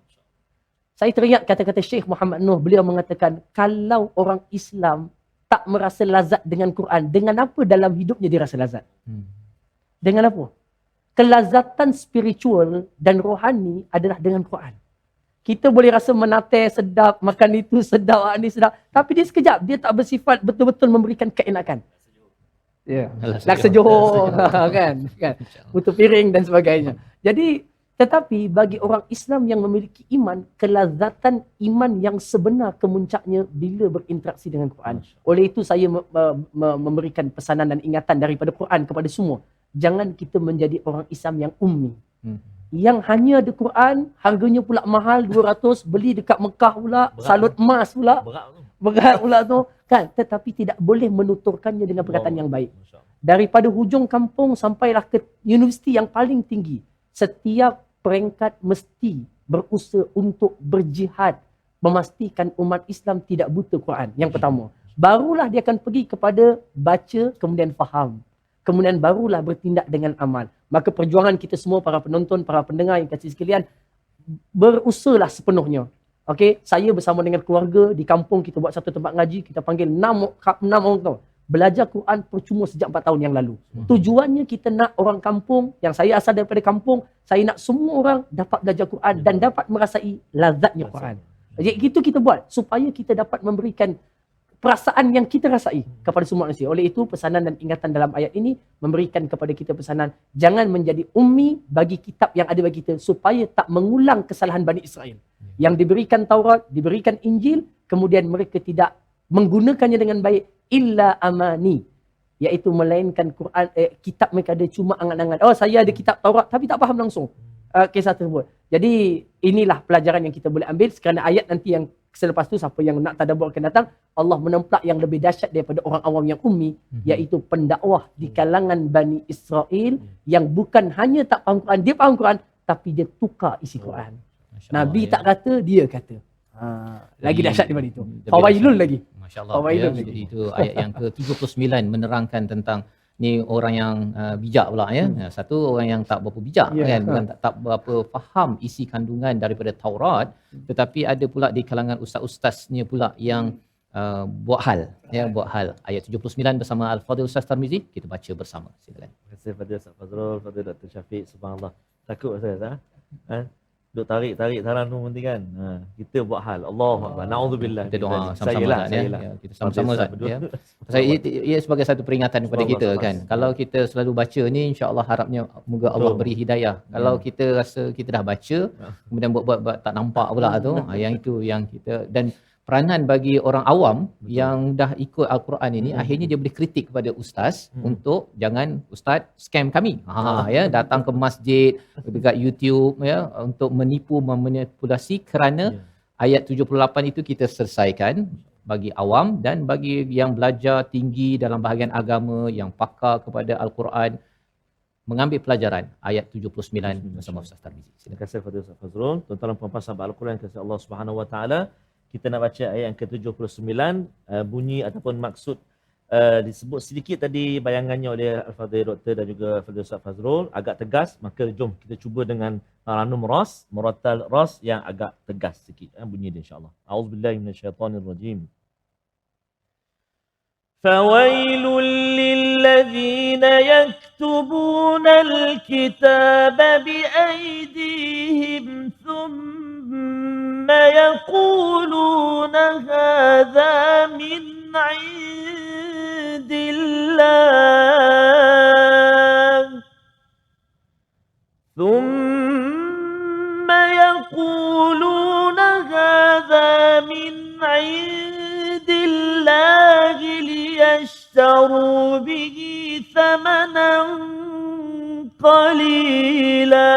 [SPEAKER 4] Saya teringat kata-kata Syekh Muhammad Nuh. Beliau mengatakan, kalau orang Islam tak merasa lazat dengan Quran, dengan apa dalam hidupnya dia rasa lazat? Dengan apa? Kelazatan spiritual dan rohani adalah dengan Quran. Kita boleh rasa menate sedap, makan itu sedap, ni sedap. Tapi dia sekejap, dia tak bersifat betul-betul memberikan keenakan. Ya. Laksa Johor, kan? Putu piring dan sebagainya. Jadi, tetapi bagi orang Islam yang memiliki iman, kelazatan iman yang sebenar kemuncaknya bila berinteraksi dengan Quran. Oleh itu saya memberikan pesanan dan ingatan daripada Quran kepada semua. Jangan kita menjadi orang Islam yang ummi. Yang hanya ada Quran, harganya pula mahal, 200, beli dekat Mekah pula, salut emas pula. Berat pula tu. Kan? Tetapi tidak boleh menuturkannya dengan perkataan yang baik. Daripada hujung kampung sampailah ke universiti yang paling tinggi. Setiap peringkat mesti berusaha untuk berjihad, memastikan umat Islam tidak buta Quran. Yang pertama. Barulah dia akan pergi kepada baca, kemudian faham. Kemudian barulah bertindak dengan amal. Maka perjuangan kita semua, para penonton, para pendengar yang kasih sekalian, berusahalah sepenuhnya. Okey, saya bersama dengan keluarga di kampung, kita buat satu tempat ngaji, kita panggil 6 orang tu. Belajar Quran percuma sejak 4 tahun yang lalu. Tujuannya kita nak orang kampung, yang saya asal daripada kampung, saya nak semua orang dapat belajar Quran dan dapat merasai lazatnya Quran. Jadi itu kita buat supaya kita dapat memberikan perasaan yang kita rasai kepada semua manusia. Oleh itu pesanan dan ingatan dalam ayat ini memberikan kepada kita pesanan, jangan menjadi ummi bagi kitab yang ada bagi kita, supaya tak mengulang kesalahan Bani Israel yang diberikan Taurat, diberikan Injil, kemudian mereka tidak menggunakannya dengan baik, illa amani, iaitu melainkan Quran, kitab mereka ada cuma angan-angan. Oh, saya ada kitab Taurat tapi tak faham langsung kisah tersebut. Jadi inilah pelajaran yang kita boleh ambil, kerana ayat nanti yang selepas tu, siapa yang nak tadabbur akan datang, Allah menempelak yang lebih dahsyat daripada orang awam yang ummi, iaitu pendakwah di kalangan Bani Israel yang bukan hanya tak faham Quran, dia faham Quran tapi dia tukar isi Quran. Nabi tak kata, dia kata. Lagi dahsyat daripada itu. Fawailun lagi.
[SPEAKER 3] Masya-Allah. Ya, jadi itu ayat yang ke-39 menerangkan tentang ni orang yang bijak pula ya. Satu orang yang tak berapa bijak kan, bukan tak berapa faham isi kandungan daripada Taurat, tetapi ada pula di kalangan ustaz-ustaznya pula yang buat hal ya, buat hal. Ayat 79 bersama Al-Fadhil Ustaz Tarmizi, kita baca bersama. Silakan.
[SPEAKER 1] Terima kasih Fadil Ustaz Fazrul, Fadil Dr. Syafiq. Subhanallah. Takut saya duk tarik taranum nanti kan. Kita buat hal. Allahu akbar. Naudzubillah.
[SPEAKER 3] Kita doa sama-sama Ustaz ya. Kita sama-sama Ustaz ya. Saya ia sebagai satu peringatan kepada kita kan. Kalau kita selalu baca ni, insya-Allah harapnya moga Allah beri hidayah. Kalau kita rasa kita dah baca, kemudian buat tak nampak pula tu, yang itu yang kita, dan peranan bagi orang awam yang dah ikut Al-Quran ini, akhirnya dia boleh kritik kepada ustaz untuk jangan ustaz scam kami. Ya, datang ke masjid, dekat YouTube ya, untuk menipu, memanipulasi, kerana ayat 78 itu kita selesaikan bagi awam, dan bagi yang belajar tinggi dalam bahagian agama, yang pakar kepada Al-Quran, mengambil pelajaran ayat 79 bersama Ustaz Tarmizi.
[SPEAKER 1] Terima kasih kepada Ustaz Fazrul. Tuan-tuan dan puan-puan sahabat Al-Quran kasih Allah Subhanahu Wa Taala, kita nak baca ayat yang ke-79. Bunyi ataupun maksud disebut sedikit tadi bayangannya oleh Al-Fadhil Doktor dan juga Al-Fadhil Ustaz Fazrul, agak tegas. Maka jom kita cuba dengan taranum ras, muratal ras yang agak tegas sikit bunyi dia, insya-Allah. A'udzubillahi minasyaitonirrajim. فويل للذين يكتبون الكتاب بأيديهم ثم يقولون هذا من عند ثمنا قليلا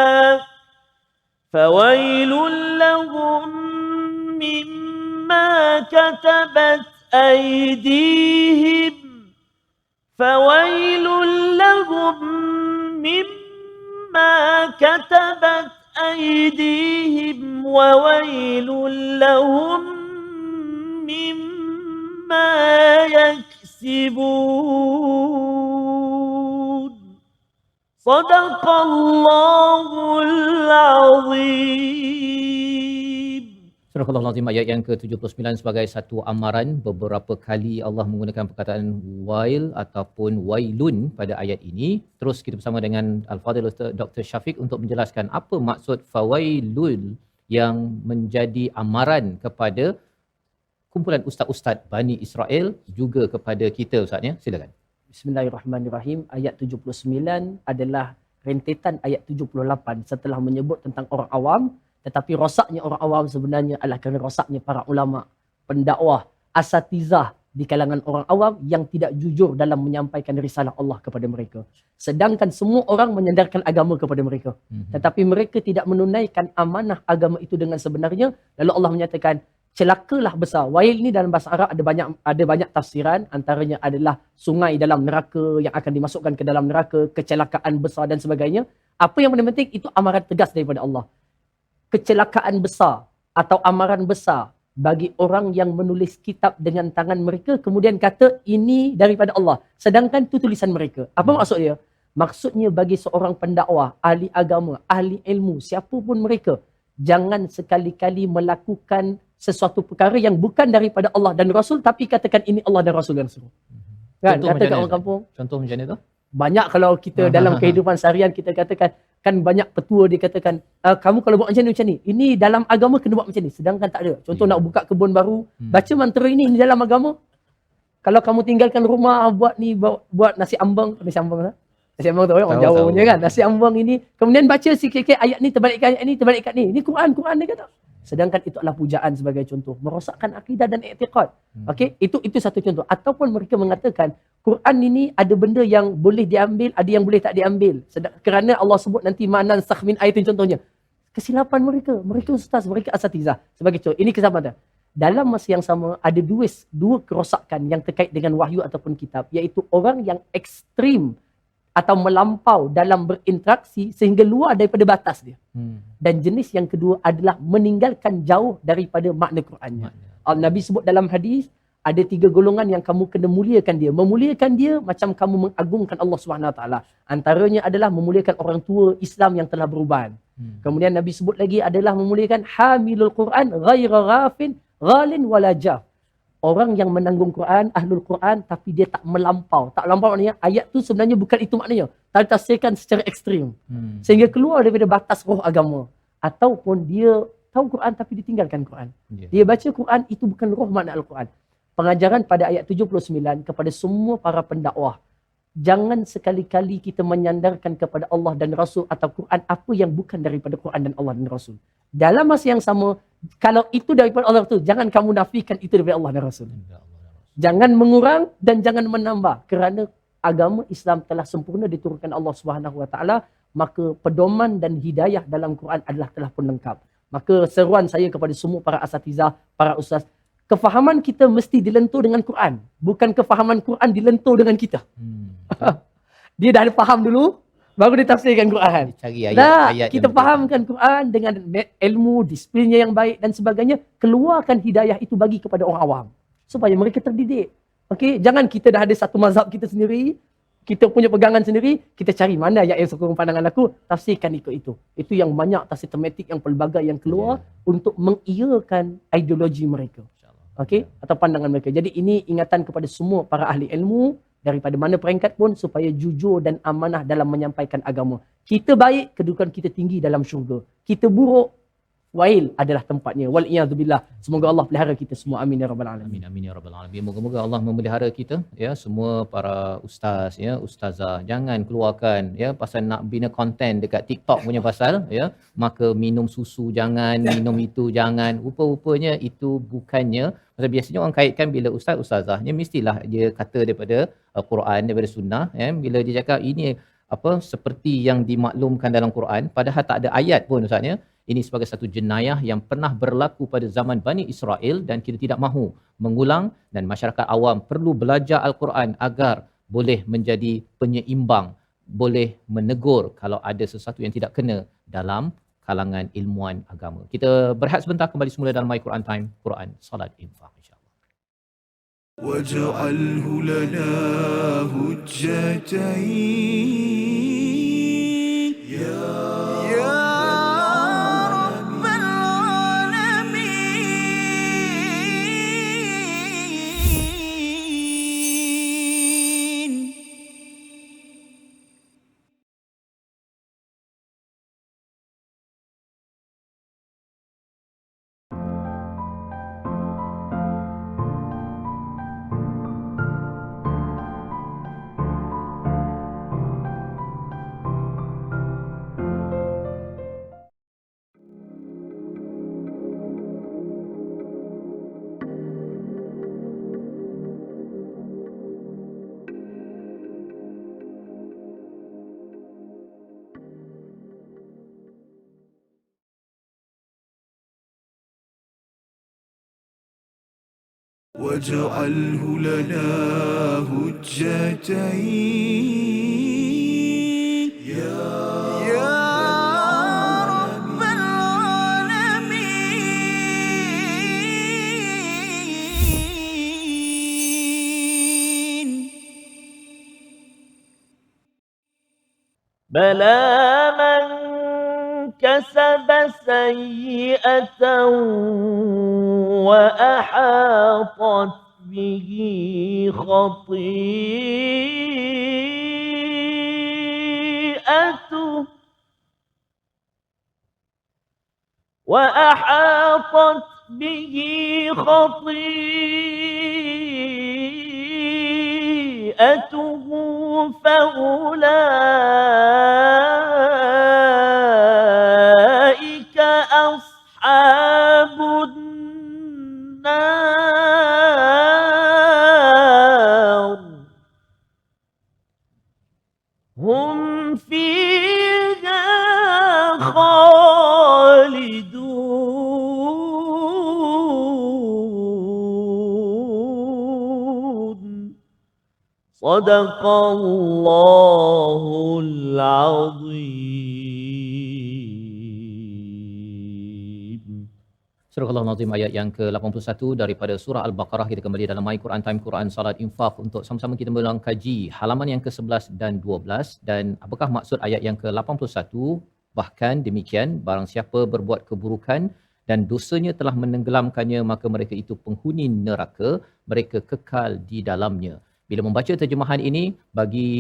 [SPEAKER 1] فويل لهم مما كتبت أيديهم فويل لهم مما كتبت أيديهم وويل لهم مما يكسبون صدق الله العظيم.
[SPEAKER 3] Surah Al-Azim ayat yang ke-79 sebagai satu amaran. Beberapa kali Allah menggunakan perkataan wail ataupun wailun pada ayat ini. Terus kita bersama dengan Al-Fadhil Ustaz Dr. Syafiq untuk menjelaskan apa maksud fawailul yang menjadi amaran kepada kumpulan ustaz-ustaz Bani Israel juga kepada kita Ustaz ya. Silakan.
[SPEAKER 4] Bismillahirrahmanirrahim. Ayat 79 adalah rentetan ayat 78 setelah menyebut tentang orang awam, tetapi rosaknya orang awam sebenarnya adalah kerana rosaknya para ulama, pendakwah, asatizah di kalangan orang awam yang tidak jujur dalam menyampaikan risalah Allah kepada mereka. Sedangkan semua orang menyandarkan agama kepada mereka. Tetapi mereka tidak menunaikan amanah agama itu dengan sebenarnya. Lalu Allah menyatakan, celakalah besar. Wail ni dalam bahasa Arab ada banyak tafsiran, antaranya adalah sungai dalam neraka yang akan dimasukkan ke dalam neraka, kecelakaan besar dan sebagainya. Apa yang paling penting itu amaran tegas daripada Allah. Kecelakaan besar atau amaran besar bagi orang yang menulis kitab dengan tangan mereka kemudian kata ini daripada Allah sedangkan itu tulisan mereka. Apa maksud dia? Maksudnya bagi seorang pendakwah, ahli agama, ahli ilmu, siapapun mereka, jangan sekali-kali melakukan sesuatu perkara yang bukan daripada Allah dan Rasul tapi katakan ini Allah dan Rasul yang suruh. Kan? Kata kat orang kampung.
[SPEAKER 3] Contoh macam ni tu?
[SPEAKER 4] Banyak kalau kita dalam kehidupan seharian kita katakan, kan banyak petua dia katakan, kamu kalau buat macam ni, ini dalam agama kena buat macam ni. Sedangkan tak ada. Contoh nak buka kebun baru, baca mantra ini dalam agama. Kalau kamu tinggalkan rumah, buat nasi ambang tak? Nasi ambang tu orang Jawa punya kan. Nasi ambang ini, kemudian baca sikit-sikit ayat ni, terbalik kat ayat ni, terbalik kat ni. Ini Quran dia kata. Sedangkan itu adalah pujaan sebagai contoh. Merosakkan akidah dan i'tiqad. Okey, itu satu contoh. Ataupun mereka mengatakan Quran ini ada benda yang boleh diambil, ada yang boleh tak diambil. Kerana Allah sebut nanti manan sakh min ayatin contohnya. Kesilapan mereka. Mereka ustaz, mereka asatizah. Sebagai contoh, ini kesempatan. Dalam masa yang sama ada dua kerosakan yang terkait dengan wahyu ataupun kitab, iaitu orang yang ekstrim atau melampau dalam berinteraksi sehingga luar daripada batas dia. Dan jenis yang kedua adalah meninggalkan jauh daripada makna Qurannya. Nabi sebut dalam hadis, ada 3 golongan yang kamu kena muliakan dia. Memuliakan dia macam kamu mengagungkan Allah SWT. Antaranya adalah memuliakan orang tua Islam yang telah beruban. Kemudian Nabi sebut lagi adalah memuliakan hamilul Quran ghaira ghafin ghalin wala jaf. Orang yang menanggung Quran, ahlul Quran, tapi dia tak melampau. Tak melampau maknanya, ayat tu sebenarnya bukan itu maknanya. Tak ditafsirkan secara ekstrim. Sehingga keluar daripada batas roh agama. Ataupun dia tahu Quran tapi ditinggalkan Quran. Dia baca Quran, itu bukan roh makna Al-Quran. Pengajaran pada ayat 79 kepada semua para pendakwah. Jangan sekali-kali kita menyandarkan kepada Allah dan Rasul atau Quran apa yang bukan daripada Quran dan Allah dan Rasul. Dalam masa yang sama, kalau itu daripada Allah tu, jangan kamu nafikan itu daripada Allah dan Rasul. Jangan mengurang dan jangan menambah. Kerana agama Islam telah sempurna diturunkan Allah SWT, maka pedoman dan hidayah dalam Quran adalah telah pun lengkap. Maka seruan saya kepada semua para asatizah, para ustaz, kefahaman kita mesti dilentur dengan Quran. Bukan kefahaman Quran dilentur dengan kita. Dia dah ada faham dulu, baru dia tafsirkan Quran.
[SPEAKER 3] Cari ayat-ayat
[SPEAKER 4] kita fahamkan Quran dengan ilmu, disiplinnya yang baik dan sebagainya. Keluarkan hidayah itu bagi kepada orang awam. Supaya mereka terdidik. Okey, jangan kita dah ada satu mazhab kita sendiri, kita punya pegangan sendiri, kita cari mana ayat yang sokong pandangan aku, tafsirkan ikut itu. Itu yang banyak tafsir tematik yang pelbagai yang keluar untuk mengiyakan ideologi mereka. Okey, atau pandangan mereka. Jadi ini ingatan kepada semua para ahli ilmu daripada mana peringkat pun supaya jujur dan amanah dalam menyampaikan agama. Kita baik, kedudukan kita tinggi dalam syurga. Kita buruk, Wail adalah tempatnya. Wal iyadzubillah. Semoga Allah pelihara kita semua. Amin ya rabbal alamin.
[SPEAKER 3] Amin amin ya rabbal alamin. Moga-moga Allah memelihara kita ya, semua para ustaz ya, ustazah, jangan keluarkan ya pasal nak bina konten dekat TikTok punya pasal ya, maka minum susu jangan, minum itu jangan. Rupa-rupanya itu bukannya, pasal biasanya orang kaitkan bila ustaz ustazahnya mestilah dia kata daripada Quran, daripada sunnah ya. Bila dia cakap ini apa seperti yang dimaklumkan dalam Quran, padahal tak ada ayat pun ustaz ya. Ini sebagai satu jenayah yang pernah berlaku pada zaman Bani Israel dan kita tidak mahu mengulang, dan masyarakat awam perlu belajar Al-Quran agar boleh menjadi penyeimbang, boleh menegur kalau ada sesuatu yang tidak kena dalam kalangan ilmuan agama. Kita berehat sebentar, kembali semula dalam My Quran Time, Quran, Salat, Infak, insya-Allah.
[SPEAKER 2] واجعله لنا هجتين يا رب العالمين. واجعله لنا هجتين يا رب العالمين.
[SPEAKER 1] بلى من كسب سيئة وأحاطت به خطيئته فأولئك أصحاب النار هم فيها خالدون. صدق الله العظيم.
[SPEAKER 3] Surah Al-Nazim ayat yang ke-81 daripada surah Al-Baqarah. Kita kembali dalam My Quran Time, Quran, Salat, Infak untuk sama-sama kita mengulang kaji halaman yang ke-11 dan 12. Dan apakah maksud ayat yang ke-81? Bahkan demikian, barang siapa berbuat keburukan dan dosanya telah menenggelamkannya, maka mereka itu penghuni neraka, mereka kekal di dalamnya. Bila membaca terjemahan ini, bagi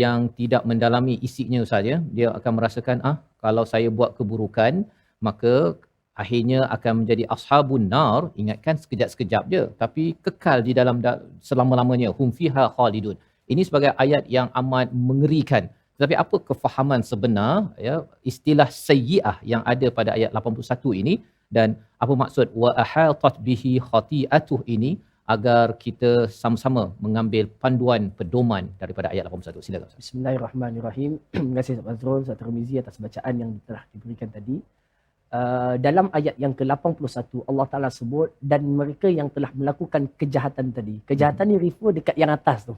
[SPEAKER 3] yang tidak mendalami isinya Ustaz ya, dia akan merasakan kalau saya buat keburukan, maka akhirnya akan menjadi ashabun nar. Ingatkan sekejap-sekejap je, tapi kekal di dalam selama-lamanya. Hum fiha khalidun. Ini sebagai ayat yang amat mengerikan. Tetapi apa kefahaman sebenar ya istilah sayyi'ah yang ada pada ayat 81 ini, dan apa maksud wa ahatat bihi khati'atuh ini, agar kita sama-sama mengambil panduan pedoman daripada ayat 81. Silakan.
[SPEAKER 4] Bismillahirrahmanirrahim. Terima kasih Ustaz Fazrul, Ustaz Tirmizi atas bacaan yang telah diberikan tadi. Dalam ayat yang ke-81 Allah Ta'ala sebut dan mereka yang telah melakukan kejahatan tadi. Kejahatan ni refer dekat yang atas tu.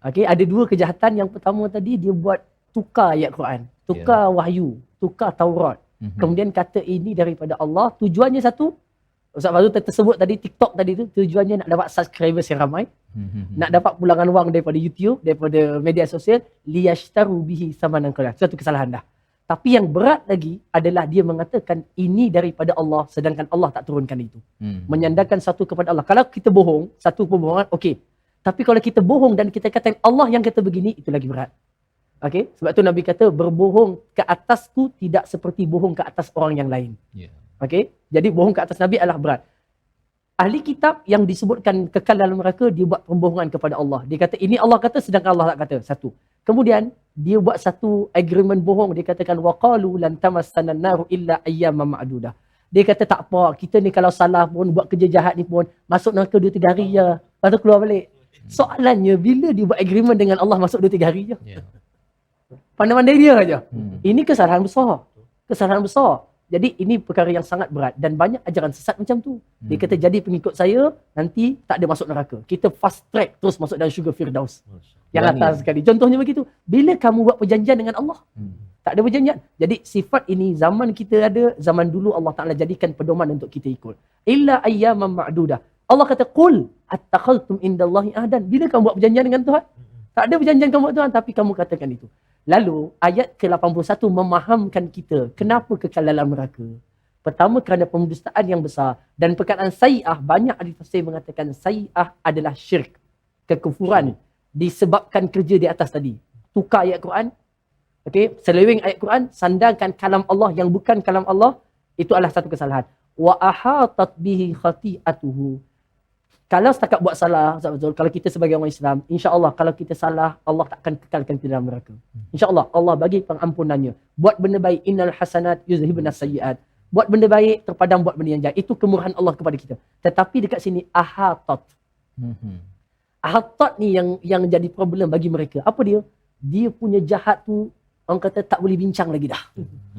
[SPEAKER 4] Okay, ada dua kejahatan. Yang pertama tadi dia buat tukar ayat Quran, tukar wahyu, tukar Taurat. Kemudian kata ini daripada Allah. Tujuannya satu, Ustaz Fazrul tersebut tadi, TikTok tadi tu, tujuannya nak dapat subscribers yang ramai, nak dapat pulangan wang daripada YouTube, daripada media sosial, liyashtaru bihi samanan qalila. Satu kesalahan dah. Tapi yang berat lagi adalah dia mengatakan ini daripada Allah, sedangkan Allah tak turunkan itu. Menyandarkan satu kepada Allah. Kalau kita bohong, satu pembohongan, okey. Tapi kalau kita bohong dan kita kata Allah yang kata begini, itu lagi berat. Okey, sebab tu Nabi kata berbohong ke atasku tidak seperti bohong ke atas orang yang lain. Okey, jadi bohong ke atas Nabi adalah berat. Ahli kitab yang disebutkan kekal dalam neraka, dia buat pembohongan kepada Allah. Dia kata ini Allah kata sedangkan Allah tak kata. Satu. Kemudian dia buat satu agreement bohong. Dia katakan waqalu lan tamassana an-nar illa ayyaman ma'dudah. Dia kata tak apa, kita ni kalau salah pun buat kerja jahat ni pun masuk neraka 2-3 hari je. Lepas tu keluar balik. Soalannya bila dia buat agreement dengan Allah masuk 2-3 hari je.
[SPEAKER 3] Ya.
[SPEAKER 4] Pandai-pandai dia aja. Ini kesalahan besar. Kesalahan besar. Jadi ini perkara yang sangat berat dan banyak ajaran sesat macam tu. Dia kata jadi pengikut saya nanti tak ada masuk neraka. Kita fast track terus masuk dalam syurga Firdaus. Yang
[SPEAKER 3] Berani.
[SPEAKER 4] atas sekali. Contohnya begitu. Bila kamu buat perjanjian dengan Allah, tak ada perjanjian. Jadi sifat ini zaman kita ada, zaman dulu Allah Taala jadikan pedoman untuk kita ikut. Illa ayyaman ma'dudah. Allah kata qul attakhadtum indallahi ahdan. Bila kamu buat perjanjian dengan Tuhan? Tak ada perjanjian kamu buat Tuhan tapi kamu katakan itu. Lalu ayat ke-81 memahamkan kita kenapa kekal dalam neraka. Pertama kerana pemdustaan yang besar dan perkataan sayi'ah, banyak ahli tafsir mengatakan sayi'ah adalah syirik, kekufuran disebabkan kerja di atas tadi. Tukar ayat Quran, okey, seleweng ayat Quran, sandarkan kalam Allah yang bukan kalam Allah, itu adalah satu kesalahan. Wa ahatat bihi khati'atuhu. Kalau setakat buat salah, Ustaz Fazrul, kalau kita sebagai orang Islam, insya-Allah kalau kita salah, Allah tak akan kekalkan kita dalam neraka. Insya-Allah Allah bagi pengampunannya. Buat benda baik, innal hasanat yuzhibun as-sayyi'at. Buat benda baik, terpadam buat benda yang jahat. Itu kemurahan Allah kepada kita. Tetapi dekat sini ahatat. Ahatat ni yang jadi problem bagi mereka. Apa dia? Dia punya jahat tu orang kata tak boleh bincang lagi dah.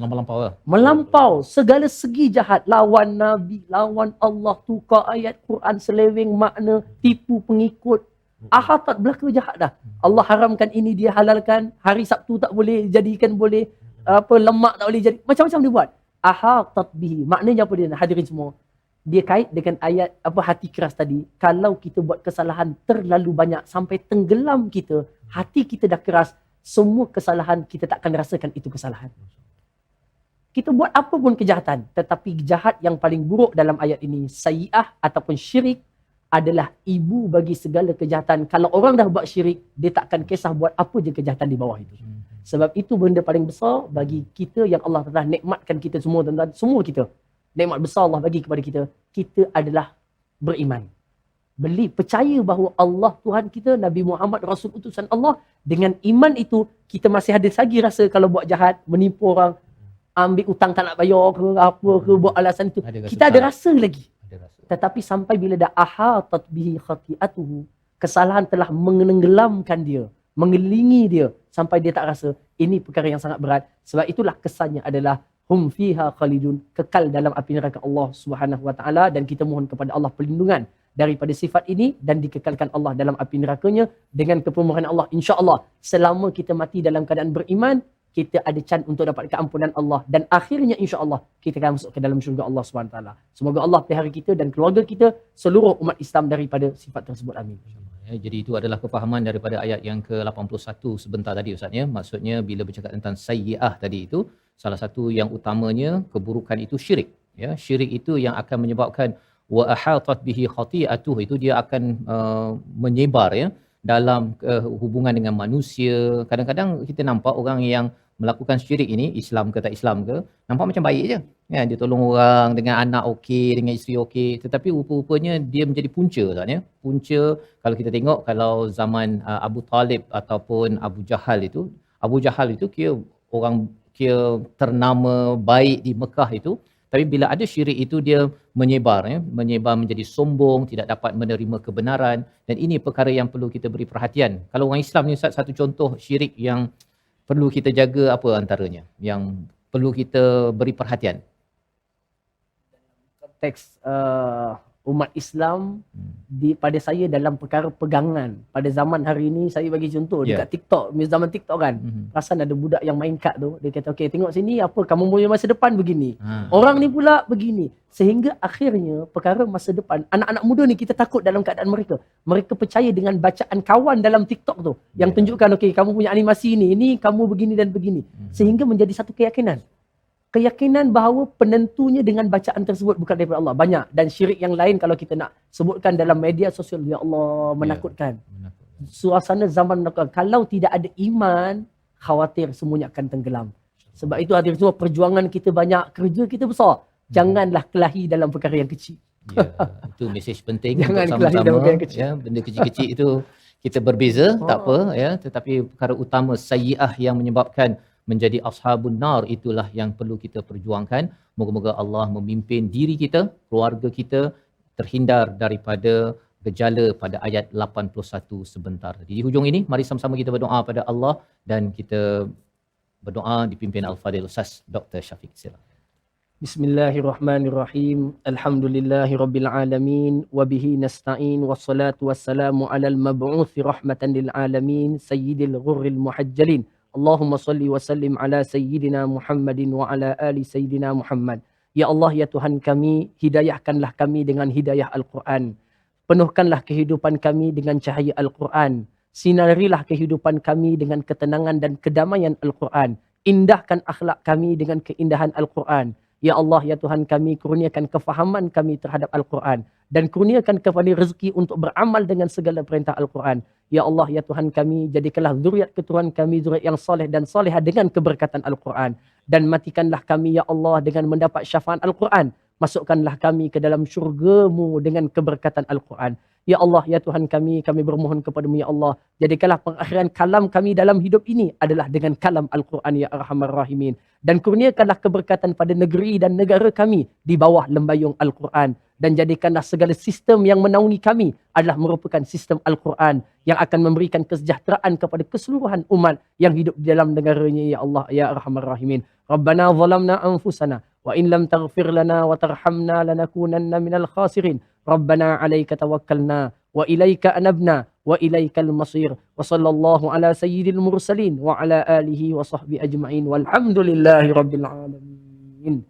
[SPEAKER 3] Lampau-lampau lah.
[SPEAKER 4] Melampau segala segi jahat, lawan Nabi, lawan Allah, tukar ayat Quran seleweng makna, tipu pengikut. Ahatat belaka jahat dah. Allah haramkan ini, dia halalkan. Hari Sabtu tak boleh jadikan boleh, apa lemak tak boleh jadi. Macam-macam dia buat. Ahatat bihi. Maknanya apa dia? Hadirin semua. Dia kait dengan ayat apa hati keras tadi. Kalau kita buat kesalahan terlalu banyak sampai tenggelam kita, hati kita dah keras, semua kesalahan kita tak akan rasakan itu kesalahan. Kita buat apa pun kejahatan, tetapi jahat yang paling buruk dalam ayat ini, sayi'ah ataupun syirik, adalah ibu bagi segala kejahatan. Kalau orang dah buat syirik, dia tak akan kisah buat apa je kejahatan di bawah itu. Sebab itu benda paling besar bagi kita yang Allah telah nikmatkan kita semua, tuan-tuan, semua kita. Nikmat besar Allah bagi kepada kita. Kita adalah beriman. Percaya bahawa Allah Tuhan kita, Nabi Muhammad Rasul utusan Allah. Dengan iman itu, kita masih ada lagi rasa kalau buat jahat, menipu orang, ambil utang tak nak bayar ke, apa ke, buat alasan itu. Kita ada rasa lagi. Tetapi sampai bila dah ahatat bihi khati'atuhu, kesalahan telah menenggelamkan dia, mengelilingi dia sampai dia tak rasa. Ini perkara yang sangat berat. Sebab itulah kesannya adalah hum fiha khalidun, kekal dalam api neraka Allah Subhanahu wa taala, dan kita mohon kepada Allah perlindungan daripada sifat ini dan dikekalkan Allah dalam api nerakanya dengan kepemurahan Allah. Insya-Allah selama kita mati dalam keadaan beriman, kita ada chance untuk dapat keampunan Allah dan akhirnya insya-Allah kita akan masuk ke dalam syurga Allah Subhanahu taala. Semoga Allah pelihara kita dan keluarga kita, seluruh umat Islam daripada sifat tersebut. Amin.
[SPEAKER 3] Ya, jadi itu adalah kefahaman daripada ayat yang ke-81 sebentar tadi Ustaz ya. Maksudnya bila bercakap tentang sayyi'ah tadi itu, salah satu yang utamanya keburukan itu syirik. Ya, syirik itu yang akan menyebabkan wa ahatat bihi khati'atuhu, itu dia akan menyebar ya dalam hubungan dengan manusia. Kadang-kadang kita nampak orang yang melakukan syirik ini, Islam ke tak Islam ke, nampak macam baik je. Ya, dia tolong orang, dengan anak okey, dengan isteri okey, tetapi rupa-rupanya dia menjadi punca Ustaz ya. Punca kalau kita tengok kalau zaman Abu Talib ataupun Abu Jahal itu kira orang kira ternama baik di Mekah itu, tapi bila ada syirik itu dia menyebar ya, menyebar menjadi sombong, tidak dapat menerima kebenaran, dan ini perkara yang perlu kita beri perhatian. Kalau orang Islam ni Ustaz, satu contoh syirik yang perlu kita jaga apa antaranya yang perlu kita beri perhatian?
[SPEAKER 4] Konteks umat Islam pada saya dalam perkara pegangan. Pada zaman hari ini, saya bagi contoh dekat TikTok, zaman TikTok kan, perasan ada budak yang main kad tu, dia kata okey tengok sini apa kamu punya masa depan begini. Orang ni pula begini. Sehingga akhirnya perkara masa depan, anak-anak muda ni kita takut dalam keadaan mereka. Mereka percaya dengan bacaan kawan dalam TikTok tu yang tunjukkan okey kamu punya animasi ni, ini kamu begini dan begini. Sehingga menjadi satu keyakinan bahawa penentunya dengan bacaan tersebut bukan daripada Allah. Banyak. Dan syirik yang lain kalau kita nak sebutkan dalam media sosial, ya Allah, menakutkan. Suasana zaman menakutkan. Kalau tidak ada iman, khawatir semuanya akan tenggelam. Sebab itu hadir semua perjuangan kita banyak, kerja kita besar. Janganlah kelahi dalam perkara yang kecil.
[SPEAKER 3] Ya, itu mesej penting
[SPEAKER 4] Jangan
[SPEAKER 3] untuk
[SPEAKER 4] kelahi dalam
[SPEAKER 3] sama-sama
[SPEAKER 4] perkara yang kecil.
[SPEAKER 3] ya, benda kecil-kecil itu kita berbeza tak apa ya, tetapi perkara utama sayyi'ah yang menyebabkan menjadi ashabun nar itulah yang perlu kita perjuangkan. Moga-moga Allah memimpin diri kita, keluarga kita terhindar daripada gejala pada ayat 81 sebentar. Di hujung ini mari sama-sama kita berdoa pada Allah dan kita berdoa dipimpin Al-Fadhil Ustaz Dr. Syafiq. Silakan.
[SPEAKER 4] Bismillahirrahmanirrahim. Alhamdulillahirabbil alamin wa bihi nasta'in wassalatu wassalamu alal mab'uts rahmatan lil alamin sayyidil ghurril muhajjalin. Allahumma salli wa sallim ala sayyidina Muhammadin wa ala ali sayyidina Muhammad. Ya Allah ya Tuhan kami, hidayahkanlah kami dengan hidayah Al-Quran. Penuhkanlah kehidupan kami dengan cahaya Al-Quran. Sinarilah kehidupan kami dengan ketenangan dan kedamaian Al-Quran. Indahkan akhlak kami dengan keindahan Al-Quran. Ya Allah, ya Tuhan kami, kurniakan kefahaman kami terhadap Al-Quran. Dan kurniakan kepada rezeki untuk beramal dengan segala perintah Al-Quran. Ya Allah, ya Tuhan kami, jadikanlah zuriat keturunan kami zuriat yang soleh dan solehah dengan keberkatan Al-Quran. Dan matikanlah kami, ya Allah, dengan mendapat syafaat Al-Quran. Masukkanlah kami ke dalam syurga-Mu dengan keberkatan Al-Quran. Ya Allah, ya Tuhan kami bermohon kepadamu, ya Allah. Jadikanlah pengakhiran kalam kami dalam hidup ini adalah dengan kalam Al-Quran, ya Arhamar Rahimin. Dan kurniakanlah keberkatan pada negeri dan negara kami di bawah lembayung Al-Quran. Dan jadikanlah segala sistem yang menaungi kami adalah merupakan sistem Al-Quran yang akan memberikan kesejahteraan kepada keseluruhan umat yang hidup di dalam negaranya, ya Allah, ya Arhamar Rahimin. Rabbana zalamna anfusana wa in lam taghfir lana wa tarhamna lanakunanna minal khasirin. Rabbana alayka tawakkalna wa ilayka anabna wa ilaykal masir. Wa sallallahu ala sayyidil mursalin wa ala alihi wa sahbihi ajma'in walhamdulillahi rabbil alamin.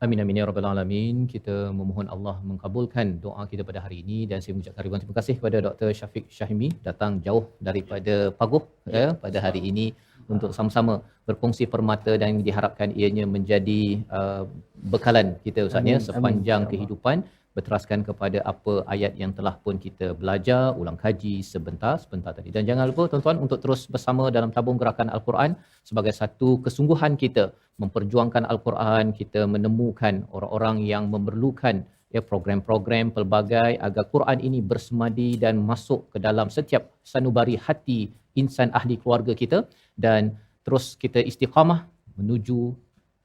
[SPEAKER 3] Amin amin ya rabbal alamin. Kita memohon Allah mengabulkan doa kita pada hari ini dan saya mengucapkan ribuan terima kasih kepada Dr. Syafiq Syahimi datang jauh daripada Paguh ya pada hari ini untuk sama-sama berkongsi permata dan diharapkan ianya menjadi bekalan kita Ustaz ya sepanjang kehidupan, berteraskan kepada apa ayat yang telah pun kita belajar, ulang kaji sebentar tadi. Dan jangan lupa tuan-tuan untuk terus bersama dalam tabung gerakan Al-Quran sebagai satu kesungguhan kita memperjuangkan Al-Quran, kita menemukan orang-orang yang memerlukan ya program-program pelbagai agar Quran ini bersemadi dan masuk ke dalam setiap sanubari hati insan ahli keluarga kita dan terus kita istiqamah menuju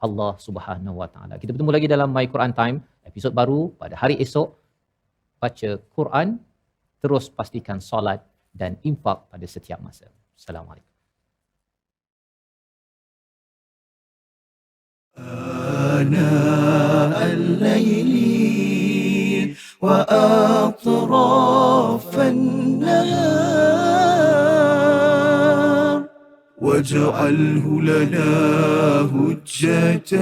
[SPEAKER 3] Allah Subhanahu Wa Taala. Kita bertemu lagi dalam My Quran Time, episod baru pada hari esok. Baca Quran, terus pastikan solat dan infak pada setiap masa. Assalamualaikum.
[SPEAKER 2] آناء الليل وأطراف النهار واجعله لنا هجتين